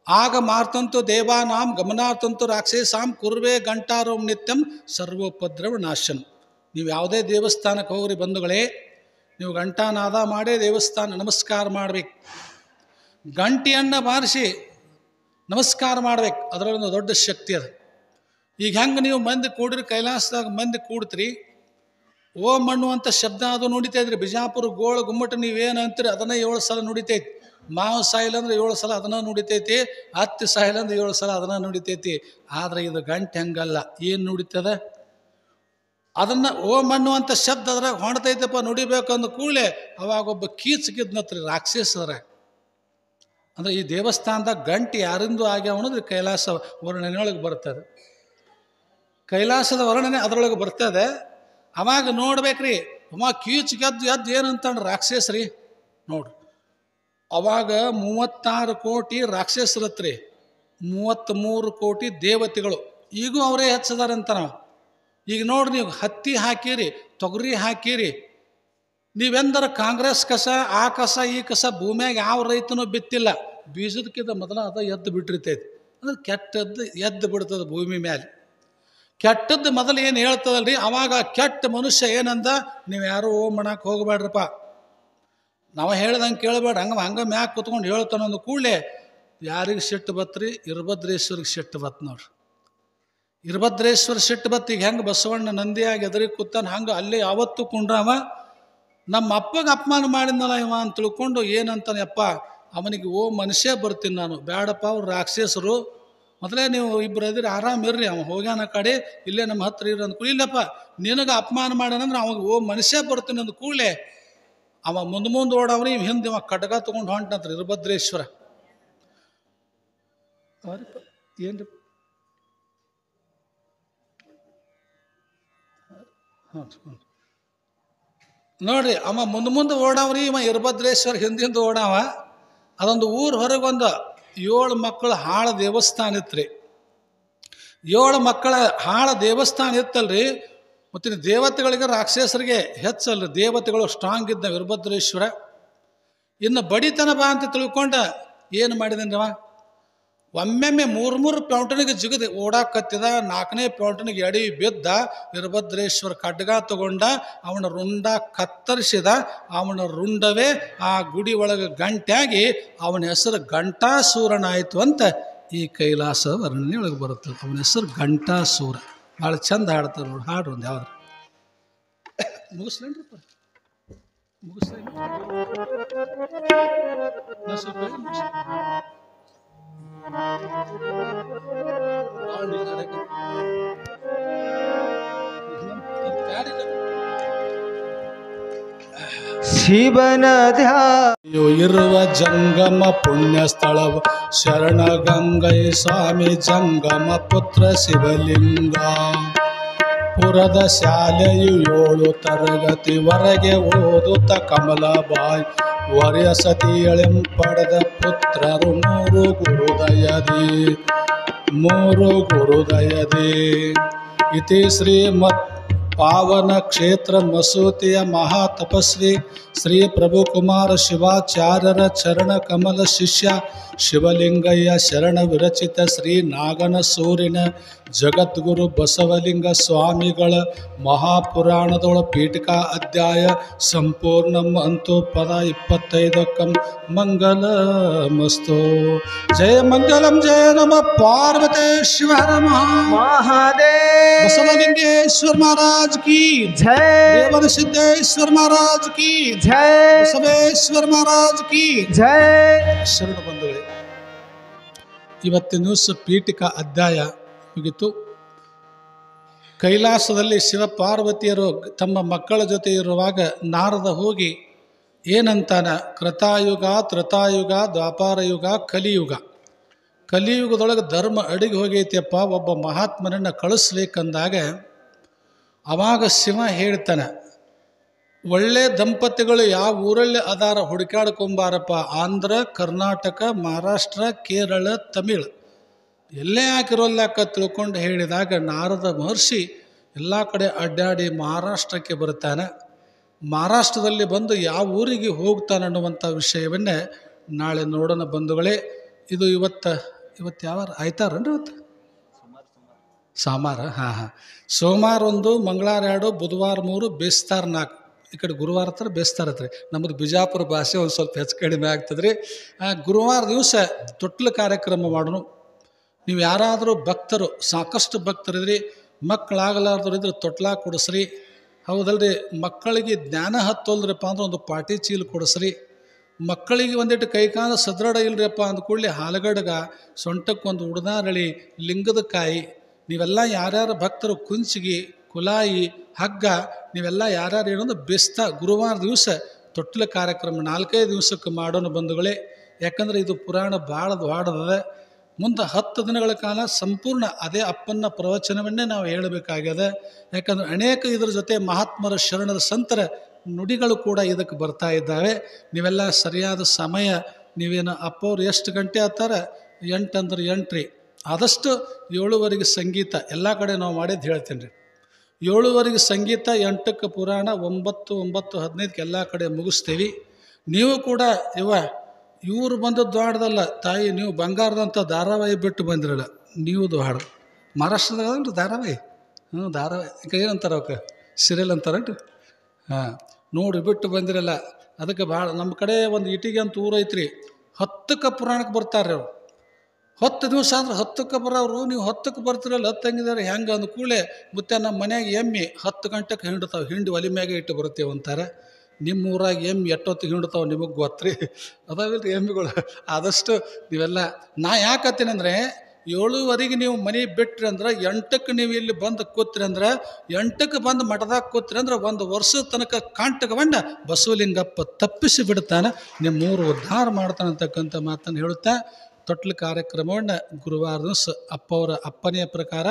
ಆಗ ಮಾರ್ತಂತು ದೇವಾನಾಂ ಗಮನಾರ್ಥಂತು ರಾಕ್ಷಸಾಂ ಕುರ್ವೆ ಗಂಟಾರೋಂ ನಿತ್ಯಂ ಸರ್ವೋಪದ್ರವ ನಾಶನ್. ನೀವು ಯಾವುದೇ ದೇವಸ್ಥಾನಕ್ಕೆ ಹೋಗ್ರಿ ಬಂಧುಗಳೇ, ನೀವು ಗಂಟಾನಾದ ಮಾಡೇ ದೇವಸ್ಥಾನ ನಮಸ್ಕಾರ ಮಾಡ್ಬೇಕು. ಗಂಟಿಯನ್ನು ಬಾರಿಸಿ ನಮಸ್ಕಾರ ಮಾಡ್ಬೇಕು. ಅದರಲ್ಲೊಂದು ದೊಡ್ಡ ಶಕ್ತಿ ಅದು. ಈಗ ಹೆಂಗೆ ನೀವು ಮಂದಿ ಕೂಡ್ರಿ, ಕೈಲಾಸದಾಗ ಮಂದಿ ಕೂಡ್ತೀರಿ, ಓಂ ಅನ್ನುವಂಥ ಶಬ್ದ ಅದು ನುಡಿತಾ ಇದ್ರಿ. ಬಿಜಾಪುರ ಗೋಳ ಗುಮ್ಮಟ ನೀವೇನು ಅಂತೀರಿ ಅದನ್ನು 7 ಸಲ ನುಡಿತೈತಿ. ಮಾವು ಸಾಯಿಲ್ ಅಂದ್ರೆ 7 ಸಲ ಅದನ್ನು ನುಡಿತೈತಿ. ಹತ್ತಿ ಸಾಯಿಲ್ ಅಂದ್ರೆ 7 ಸಲ ಅದನ್ನು ನುಡಿತೈತಿ. ಆದರೆ ಇದು ಗಂಟೆ ಹಂಗಲ್ಲ. ಏನು ನುಡಿತದ? ಅದನ್ನು ಓಂ ಅನ್ನುವಂಥ ಶಬ್ದ ಅದ್ರಾಗ ಹೊಣ್ತೈತಪ್ಪ ನುಡಿಬೇಕಂದ ಕೂಡಲೇ ಅವಾಗ ಒಬ್ಬ ಕೀಚಕಿದ್ನತ್ರಿ ರಾಕ್ಷಸರ. ಅಂದರೆ ಈ ದೇವಸ್ಥಾನದಾಗ ಗಂಟೆ ಯಾರಿಂದು ಆಗ್ಯಾವ ಅನ್ನೋದು ಕೈಲಾಸ ವರ್ಣನೆಯೊಳಗೆ ಬರ್ತದೆ. ಕೈಲಾಸದ ವರ್ಣನೆ ಅದರೊಳಗೆ ಬರ್ತದೆ. ಅವಾಗ ನೋಡ್ಬೇಕ್ರಿ, ಅವ ಕೀಚಗೆದ್ದು ಎದ್ದು ಏನಂತಂದ್ರೆ ರಾಕ್ಷಸರಿ ನೋಡ್ರಿ. ಅವಾಗ 36 ಕೋಟಿ ರಾಕ್ಷಸರತ್ರಿ, 33 ಕೋಟಿ ದೇವತೆಗಳು. ಈಗೂ ಅವರೇ ಹೆಚ್ಚದಾರಂತ. ನಾವು ಈಗ ನೋಡ್ರಿ, ನೀವು ಹತ್ತಿ ಹಾಕಿರಿ, ತೊಗರಿ ಹಾಕಿರಿ, ನೀವೆಂದರ ಕಾಂಗ್ರೆಸ್ ಕಸ, ಆ ಕಸ, ಈ ಕಸ ಭೂಮಿಯಾಗ ಯಾವ ರೈತನೂ ಬಿತ್ತಿಲ್ಲ. ಬೀಜದಕ್ಕಿಂತ ಮೊದಲ ಅದ ಎದ್ದು ಬಿಟ್ಟಿರ್ತೈತಿ. ಅಂದ್ರೆ ಕೆಟ್ಟದ್ದು ಎದ್ದು ಬಿಡ್ತದೆ ಭೂಮಿ ಮೇಲೆ. ಕೆಟ್ಟದ್ದು ಮೊದಲು ಏನು ಹೇಳ್ತದಲ್ರಿ, ಅವಾಗ ಕೆಟ್ಟ ಮನುಷ್ಯ ಏನಂದ, ನೀವು ಯಾರು ಓಂ ಮಾಡಕ್ಕೆ ಹೋಗಬೇಡ್ರಪ್ಪ, ನಾವು ಹೇಳ್ದಂಗೆ ಕೇಳಬೇಡ, ಹಂಗೆ ಮ್ಯಾಕೆ ಕೂತ್ಕೊಂಡು ಹೇಳ್ತಾನಂದು ಕೂಡಲೇ ಯಾರಿಗೆ ಸಿಟ್ಟು ಬತ್ರಿ? ವೀರಭದ್ರೇಶ್ವರಿಗೆ ಸಿಟ್ಟು ಬತ್ತು ನೋಡ್ರಿ. ವೀರಭದ್ರೇಶ್ವರ ಸಿಟ್ಟು ಬತ್ತು. ಈಗ ಹೆಂಗೆ ಬಸವಣ್ಣ ನಂದಿಯಾಗಿ ಎದುರಿಗೆ ಕೂತಾನ, ಹಂಗೆ ಅಲ್ಲೇ ಯಾವತ್ತೂ ಕುಂಡ್ರವ. ನಮ್ಮ ಅಪ್ಪಗೆ ಅಪಮಾನ ಮಾಡಿದ್ನಲ್ಲ ಇವ ಅಂತ ತಿಳ್ಕೊಂಡು ಏನಂತಾನೆ, ಅಪ್ಪ ಅವನಿಗೆ ಓ ಮನುಷ್ಯ ಬರ್ತೀನಿ ನಾನು, ಬೇಡಪ್ಪ ಅವ್ರು ರಾಕ್ಷಸರು, ಮೊದಲೇ ನೀವು ಇಬ್ಬರು ಅದಿರಿ, ಆರಾಮಿರ್ರಿ, ಅವ ಹೋಗ್ಯಾನ ಕಡೆ, ಇಲ್ಲೇ ನಮ್ಮ ಹತ್ರ ಇರೋ ಅಂದ್ಕೂ, ಇಲ್ಲಪ್ಪ ನಿನಗೆ ಅಪಮಾನ ಮಾಡ್ಯಾನಂದ್ರೆ ಅವಾಗ ಓ ಮನುಷ್ಯ ಬರ್ತೀನಿ ಅಂದ ಕೂಡಲೇ ಅವ ಮುಂದೆ ಓಡವ್ರಿ ಹಿಂದೆ ಇವ ಕಡ್ಗ ತೊಗೊಂಡು ಹೊಂಟಂತ್ರಿ ವೀರಭದ್ರೇಶ್ವರ. ಏನ್ರಿ ನೋಡ್ರಿ, ಅವ ಮುಂದೆ ಓಡವ್ರಿ, ಇವ ವೀರಭದ್ರೇಶ್ವರ ಹಿಂದಿಂದ ಓಡಾವ. ಅದೊಂದು ಊರು ಹೊರಗೊಂದು 7 ಮಕ್ಕಳ ಹಾಳ ದೇವಸ್ಥಾನ ಇತ್ರಿ. 7 ಮಕ್ಕಳ ಹಾಳ ದೇವಸ್ಥಾನ ಇತ್ತಲ್ರಿ. ಮತ್ತು ದೇವತೆಗಳಿಗೆ ರಾಕ್ಷಸರಿಗೆ ಹೆಚ್ಚಲ್ರಿ, ದೇವತೆಗಳು ಸ್ಟ್ರಾಂಗ್ ಇದ್ದ ವೀರಭದ್ರೇಶ್ವರ. ಇನ್ನು ಬಡಿತನ ಬಾ ಅಂತ ತಿಳ್ಕೊಂಡ ಏನು ಮಾಡಿದನ್ರಿ ಅವ, ಒಮ್ಮೆಮ್ಮೆ 3 ಪೌಂಟನಿಗೆ ಜಿಗದು ಓಡಾಕತ್ತಿದ. 4ನೇ ಪೌಂಟನಿಗೆ ಎಡಿ ಬಿದ್ದ. ವೀರಭದ್ರೇಶ್ವರ ಖಡ್ಗ ತಗೊಂಡ ಅವನ ರುಂಡ ಕತ್ತರಿಸಿದ. ಅವನ ರುಂಡವೇ ಆ ಗುಡಿ ಒಳಗೆ ಗಂಟೆಯಾಗಿ ಅವನ ಹೆಸರು ಘಂಟಾಸೂರನಾಯಿತು ಅಂತ ಈ ಕೈಲಾಸ ವರ್ಣನೆ ಒಳಗೆ ಬರುತ್ತೆ. ಅವನ ಹೆಸರು ಘಂಟಾಸೂರ. ಭಾಳ ಚಂದ ಹಾಡ್ತಾರೆ ನೋಡಿ. ಹಾಡ್ರಿ ಒಂದು ಯಾವ್ದು ಮುಗಿಸ್ಲೇನ್ರಿಪ್ಪ? ಮುಗಿಸ್ಲೇನು? ಶಿವನ ಧ್ಯಾನ ಇರುವ ಜಂಗಮ ಪುಣ್ಯ ಸ್ಥಳವು ಶರಣ ಗಂಗೈ ಸ್ವಾಮಿ ಜಂಗಮ ಪುತ್ರ ಶಿವಲಿಂಗ. ಪುರದ ಶಾಲೆಯು 7 ತರಗತಿವರೆಗೆ ಓದುತ್ತ ಕಮಲಬಾಯಿ ವರಸತಿಯಳೆಂಪಡೆದ ಪುತ್ರರು 3 ಗುರುದಯದಿ ಇತಿ ಶ್ರೀಮತ್ ಪಾವನ ಕ್ಷೇತ್ರ ಮಸೂತಿಯ ಮಹಾತಪಸ್ವಿ ಶ್ರೀ ಪ್ರಭುಕುಮಾರ ಶಿವಾಚಾರ್ಯರ ಚರಣ ಕಮಲ ಶಿಷ್ಯ ಶಿವಲಿಂಗಯ್ಯ ಶರಣ ವಿರಚಿತ ಶ್ರೀ ನಾಗನ ಸೂರಿನ ಜಗದ್ಗುರು ಬಸವಲಿಂಗ ಸ್ವಾಮಿಗಳ ಮಹಾಪುರಾಣದೊಳ ಪೀಠಿಕಾ ಅಧ್ಯಾಯ ಸಂಪೂರ್ಣಂ ಅಂತೂ ಪದ 25 ಮಂಗಲ ಮಸ್ತು. ಜಯ ಮಂಗಲಂ ಜಯ ನಮ ಪಾರ್ವತೇಶ್ವರ ಮಹಾದೇವ ಬಸವಲಿಂಗೇಶ್ವರ ಮಹಾರಾಜ್ ಕಿ ಜೈ, ರೇವಣ ಸಿದ್ದೇಶ್ವರ ಮಹಾರಾಜ್ ಕಿ ಜೈ, ಬಸವೇಶ್ವರ ಮಹಾರಾಜ್ ಕಿ ಜೈ. ಶರಣ ಬಂಧುಗಳೇ, ಇವತ್ತಿನ ದಿವಸ ಪೀಠಿಕಾ ಅಧ್ಯಾಯ ಮುಗಿತು. ಕೈಲಾಸದಲ್ಲಿ ಶಿವಪಾರ್ವತಿಯರು ತಮ್ಮ ಮಕ್ಕಳ ಜೊತೆ ಇರುವಾಗ ನಾರದ ಹೋಗಿ ಏನಂತಾನ, ಕೃತಾಯುಗ, ತ್ರೇತಾಯುಗ, ದ್ವಾಪಾರ ಯುಗ, ಕಲಿಯುಗ. ಕಲಿಯುಗದೊಳಗೆ ಧರ್ಮ ಅಡಿಗೆ ಹೋಗೈತಿಯಪ್ಪ, ಒಬ್ಬ ಮಹಾತ್ಮನನ್ನು ಕಳಿಸ್ಬೇಕಂದಾಗ ಅವಾಗ ಶಿವ ಹೇಳ್ತಾನೆ, ಒಳ್ಳೆ ದಂಪತಿಗಳು ಯಾವ ಊರಲ್ಲಿ ಅದಾರ ಹುಡುಕಾಡ್ಕೊಂಬಾರಪ್ಪ. ಆಂಧ್ರ, ಕರ್ನಾಟಕ, ಮಹಾರಾಷ್ಟ್ರ, ಕೇರಳ, ತಮಿಳ್ ಎಲ್ಲೇ ಹಾಕಿರೋಲ್ಲಾಕ ತಿಳ್ಕೊಂಡು ಹೇಳಿದಾಗ ನಾರದ ಮಹರ್ಷಿ ಎಲ್ಲ ಕಡೆ ಅಡ್ಡಾಡಿ ಮಹಾರಾಷ್ಟ್ರಕ್ಕೆ ಬರ್ತಾನೆ. ಮಹಾರಾಷ್ಟ್ರದಲ್ಲಿ ಬಂದು ಯಾವ ಊರಿಗೆ ಹೋಗ್ತಾನೆ ಅನ್ನುವಂಥ ವಿಷಯವನ್ನೇ ನಾಳೆ ನೋಡೋಣ ಬಂಧುಗಳೇ. ಇದು ಇವತ್ತು ಯಾವ ಆಯ್ತಾರನ್ರಿ? ಇವತ್ತು ಸೋಮವಾರ. ಸೋಮವಾರ 1, ಮಂಗಳವಾರ 2, ಬುಧವಾರ 3, ಬೇಸ್ತಾರ 4. ಈ ಕಡೆ ಗುರುವಾರ ಹತ್ರ ಬೇಸ್ತಾರ ಹತ್ರ. ನಮ್ಮದು ಬಿಜಾಪುರ ಭಾಷೆ ಒಂದು ಸ್ವಲ್ಪ ಹೆಚ್ಚು ಕಡಿಮೆ ಆಗ್ತದೆ ರೀ. ಗುರುವಾರ ದಿವಸ ತೊಟ್ಲು ಕಾರ್ಯಕ್ರಮ ಮಾಡೋಣ. ನೀವು ಯಾರಾದರೂ ಭಕ್ತರು, ಸಾಕಷ್ಟು ಭಕ್ತರಿದ್ರಿ, ಮಕ್ಕಳಾಗಲಾರ್ದ್ರು ಇದ್ರೆ ತೊಟ್ಲ ಕೊಡಿಸ್ರಿ. ಹೌದಲ್ರಿ, ಮಕ್ಕಳಿಗೆ ಜ್ಞಾನ ಹತ್ತೋಲ್ರಪ್ಪ ಅಂದ್ರೆ ಒಂದು ಪಾಟಿ ಚೀಲ ಕೊಡಿಸ್ರಿ. ಮಕ್ಕಳಿಗೆ ಒಂದಿಟ್ಟು ಕೈಕಾಲ ಸದೃಢ ಇಲ್ರಿಯಪ್ಪ ಅಂದ ಕೂಡಲೇ ಹಾಲಗಡ್ಗ, ಸೊಂಟಕ್ಕೊಂದು ಉಡ್ದಾರಳಿ, ಲಿಂಗದ ಕಾಯಿ, ನೀವೆಲ್ಲ ಯಾರ್ಯಾರು ಭಕ್ತರು ಕುಂಚಿಗೆ, ಕುಲಾಯಿ, ಹಗ್ಗ, ನೀವೆಲ್ಲ ಯಾರ್ಯಾರು ಏನಂದ್ರೆ ಬೆಸ್ತ ಗುರುವಾರ ದಿವಸ ತೊಟ್ಲ ಕಾರ್ಯಕ್ರಮ 4-5 ದಿವಸಕ್ಕೆ ಮಾಡೋಣ ಬಂಧುಗಳೇ. ಯಾಕಂದರೆ ಇದು ಪುರಾಣ ಭಾಳ ದೊಡ್ಡದ. ಮುಂದೆ 10 ದಿನಗಳ ಕಾಲ ಸಂಪೂರ್ಣ ಅದೇ ಅಪ್ಪನ ಪ್ರವಚನವನ್ನೇ ನಾವು ಹೇಳಬೇಕಾಗ್ಯದ. ಯಾಕಂದ್ರೆ ಅನೇಕ ಇದರ ಜೊತೆ ಮಹಾತ್ಮರ ಶರಣರ ಸಂತರ ನುಡಿಗಳು ಕೂಡ ಇದಕ್ಕೆ ಬರ್ತಾ ಇದ್ದಾವೆ. ನೀವೆಲ್ಲ ಸರಿಯಾದ ಸಮಯ, ನೀವೇನು ಅಪ್ಪವ್ರು ಎಷ್ಟು ಗಂಟೆ ಆಗ್ತಾರ? 8 ಅಂದ್ರೆ 8 ರೀ. ಆದಷ್ಟು 7:15 ಸಂಗೀತ ಎಲ್ಲ ಕಡೆ ನಾವು ಮಾಡಿದ್ದು ಹೇಳ್ತೀನಿ ರೀ. 7:15 ಸಂಗೀತ, 8ಕ್ಕೆ ಪುರಾಣ, 9:15 ಎಲ್ಲ ಕಡೆ ಮುಗಿಸ್ತೀವಿ. ನೀವು ಕೂಡ ಇವರು ಬಂದದ್ದು ದ್ವಾಡದಲ್ಲ ತಾಯಿ, ನೀವು ಬಂಗಾರದಂಥ ಧಾರಾವಾಹಿ ಬಿಟ್ಟು ಬಂದಿರಲ್ಲ, ನೀವು ದ್ವಾಡ. ಮಹಾರಾಷ್ಟ್ರದಾಗಲ್ರಿ ಧಾರಾವಾಹಿ? ಧಾರಾವಾಹಿ ಈಗ ಏನಂತಾರೆ ಅವಕ್ಕೆ? ಸೀರಿಯಲ್ ಅಂತಾರನ್ರಿ. ನೋಡಿ ಬಿಟ್ಟು ಬಂದಿರಲ್ಲ. ಅದಕ್ಕೆ ಭಾಳ ನಮ್ಮ ಕಡೆ ಒಂದು ಇಟಿಗೆ ಅಂತ ಊರೈತ್ರಿ, 10ಕ್ಕೆ ಪುರಾಣಕ್ಕೆ ಬರ್ತಾರೆ ಅವರು. 10 ದಿವಸ ಆದ್ರೆ 10ಕ್ಕೆ ಬರೋರು. ನೀವು 10ಕ್ಕೆ ಬರ್ತಿರಲ್ಲ, 10 ಹಂಗಿದ್ದಾರೆ ಹೆಂಗೆ ಅಂದ ಕೂಡಲೇ ಮುತ್ತೆ ನಮ್ಮ ಮನೆಯಾಗ ಎಮ್ಮೆ 10 ಗಂಟೆಗೆ ಹಿಂಡ್ತಾವೆ, ಹಿಂಡಿ ಒಲಿ ಮ್ಯಾಗೆ ಇಟ್ಟು ಬರ್ತೇವೆ ಅಂತಾರೆ. ನಿಮ್ಮ ಊರಾಗ ಎಮ್ಮೆ ಎಷ್ಟೊತ್ತಿಗೆ ಹಿಂಡ್ತಾವೆ ನಿಮಗೆ ಗೊತ್ತ್ರಿ? ಅದಾವಿಲ್ರಿ ಎಮ್ಮೆಗಳು. ಆದಷ್ಟು ನೀವೆಲ್ಲ ನಾ ಯಾಕತ್ತೀನಿ ಅಂದರೆ 7:30ಗೆ ನೀವು ಮನೆ ಬಿಟ್ರಿ ಅಂದ್ರೆ 8ಕ್ಕೆ ನೀವು ಇಲ್ಲಿ ಬಂದು ಕೂತ್ರಿ ಅಂದ್ರೆ 8ಕ್ಕೆ ಬಂದು ಮಠದಾಗ ಕೂತ್ರಿ ಅಂದ್ರೆ 1 ವರ್ಷದ ತನಕ ಕಾಂಟಕವನ್ನ ಬಸವಲಿಂಗಪ್ಪ ತಪ್ಪಿಸಿ ಬಿಡ್ತಾನೆ, ನಿಮ್ಮೂರು ಉದ್ಧಾರ ಮಾಡ್ತಾನೆ ಅಂತಕ್ಕಂಥ ಮಾತನ್ನು ಹೇಳುತ್ತಾ ತೊಟ್ಲು ಕಾರ್ಯಕ್ರಮವನ್ನು ಗುರುವಾರ ಅಪ್ಪನೆಯ ಪ್ರಕಾರ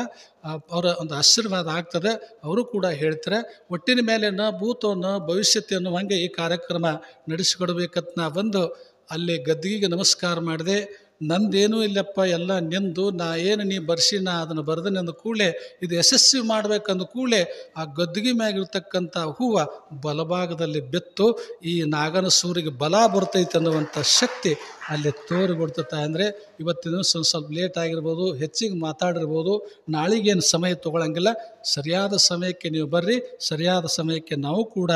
ಅವರ ಒಂದು ಆಶೀರ್ವಾದ ಆಗ್ತದೆ. ಅವರು ಕೂಡ ಹೇಳ್ತಾರೆ. ಒಟ್ಟಿನ ಮೇಲೆ ಭೂತೋ ಭವಿಷ್ಯತೆ ಅನ್ನುವಂಗೆ ಈ ಕಾರ್ಯಕ್ರಮ ನಡೆಸಿಕೊಡ್ಬೇಕಂತ ನಾ ಬಂದು ಅಲ್ಲಿ ಗದ್ದಿಗೆ ನಮಸ್ಕಾರ ಮಾಡಿದೆ. ನಂದೇನೂ ಇಲ್ಲಪ್ಪ, ಎಲ್ಲ ನಿಂದು, ನಾ ಏನು ನೀ ಬರ್ಸಿ ನಾ ಅದನ್ನು ಬರ್ದನೆ ಅಂದ ಕೂಡಲೇ ಇದು ಯಶಸ್ವಿ ಮಾಡಬೇಕಂದ ಕೂಡಲೇ ಆ ಗದ್ದಿಗೆ ಮ್ಯಾಗಿರ್ತಕ್ಕಂಥ ಹೂವು ಬಲಭಾಗದಲ್ಲಿ ಬಿತ್ತು. ಈ ನಾಗನ ಸೂರಿಗೆ ಬಲ ಬರ್ತೈತೆ ಅನ್ನುವಂಥ ಶಕ್ತಿ ಅಲ್ಲಿ ತೋರಿಕೊಡ್ತದೆ. ಅಂದರೆ ಇವತ್ತಿನ ಸ್ವಲ್ಪ ಲೇಟ್ ಆಗಿರ್ಬೋದು, ಹೆಚ್ಚಿಗೆ ಮಾತಾಡಿರ್ಬೋದು, ನಾಳಿಗೇನು ಸಮಯ ತೊಗೊಳಂಗಿಲ್ಲ. ಸರಿಯಾದ ಸಮಯಕ್ಕೆ ನೀವು ಬರ್ರಿ, ಸರಿಯಾದ ಸಮಯಕ್ಕೆ ನಾವು ಕೂಡ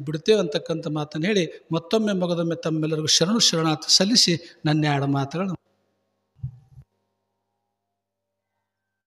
ಬಿಡ್ತೇವೆ ಅಂತಕ್ಕಂಥ ಮಾತನ್ನು ಹೇಳಿ ಮತ್ತೊಮ್ಮೆ ಮಗದೊಮ್ಮೆ ತಮ್ಮೆಲ್ಲರಿಗೂ ಶರಣಾರ್ಥಿ ಸಲ್ಲಿಸಿ ನನ್ನ 2 ಮಾತುಗಳನ್ನು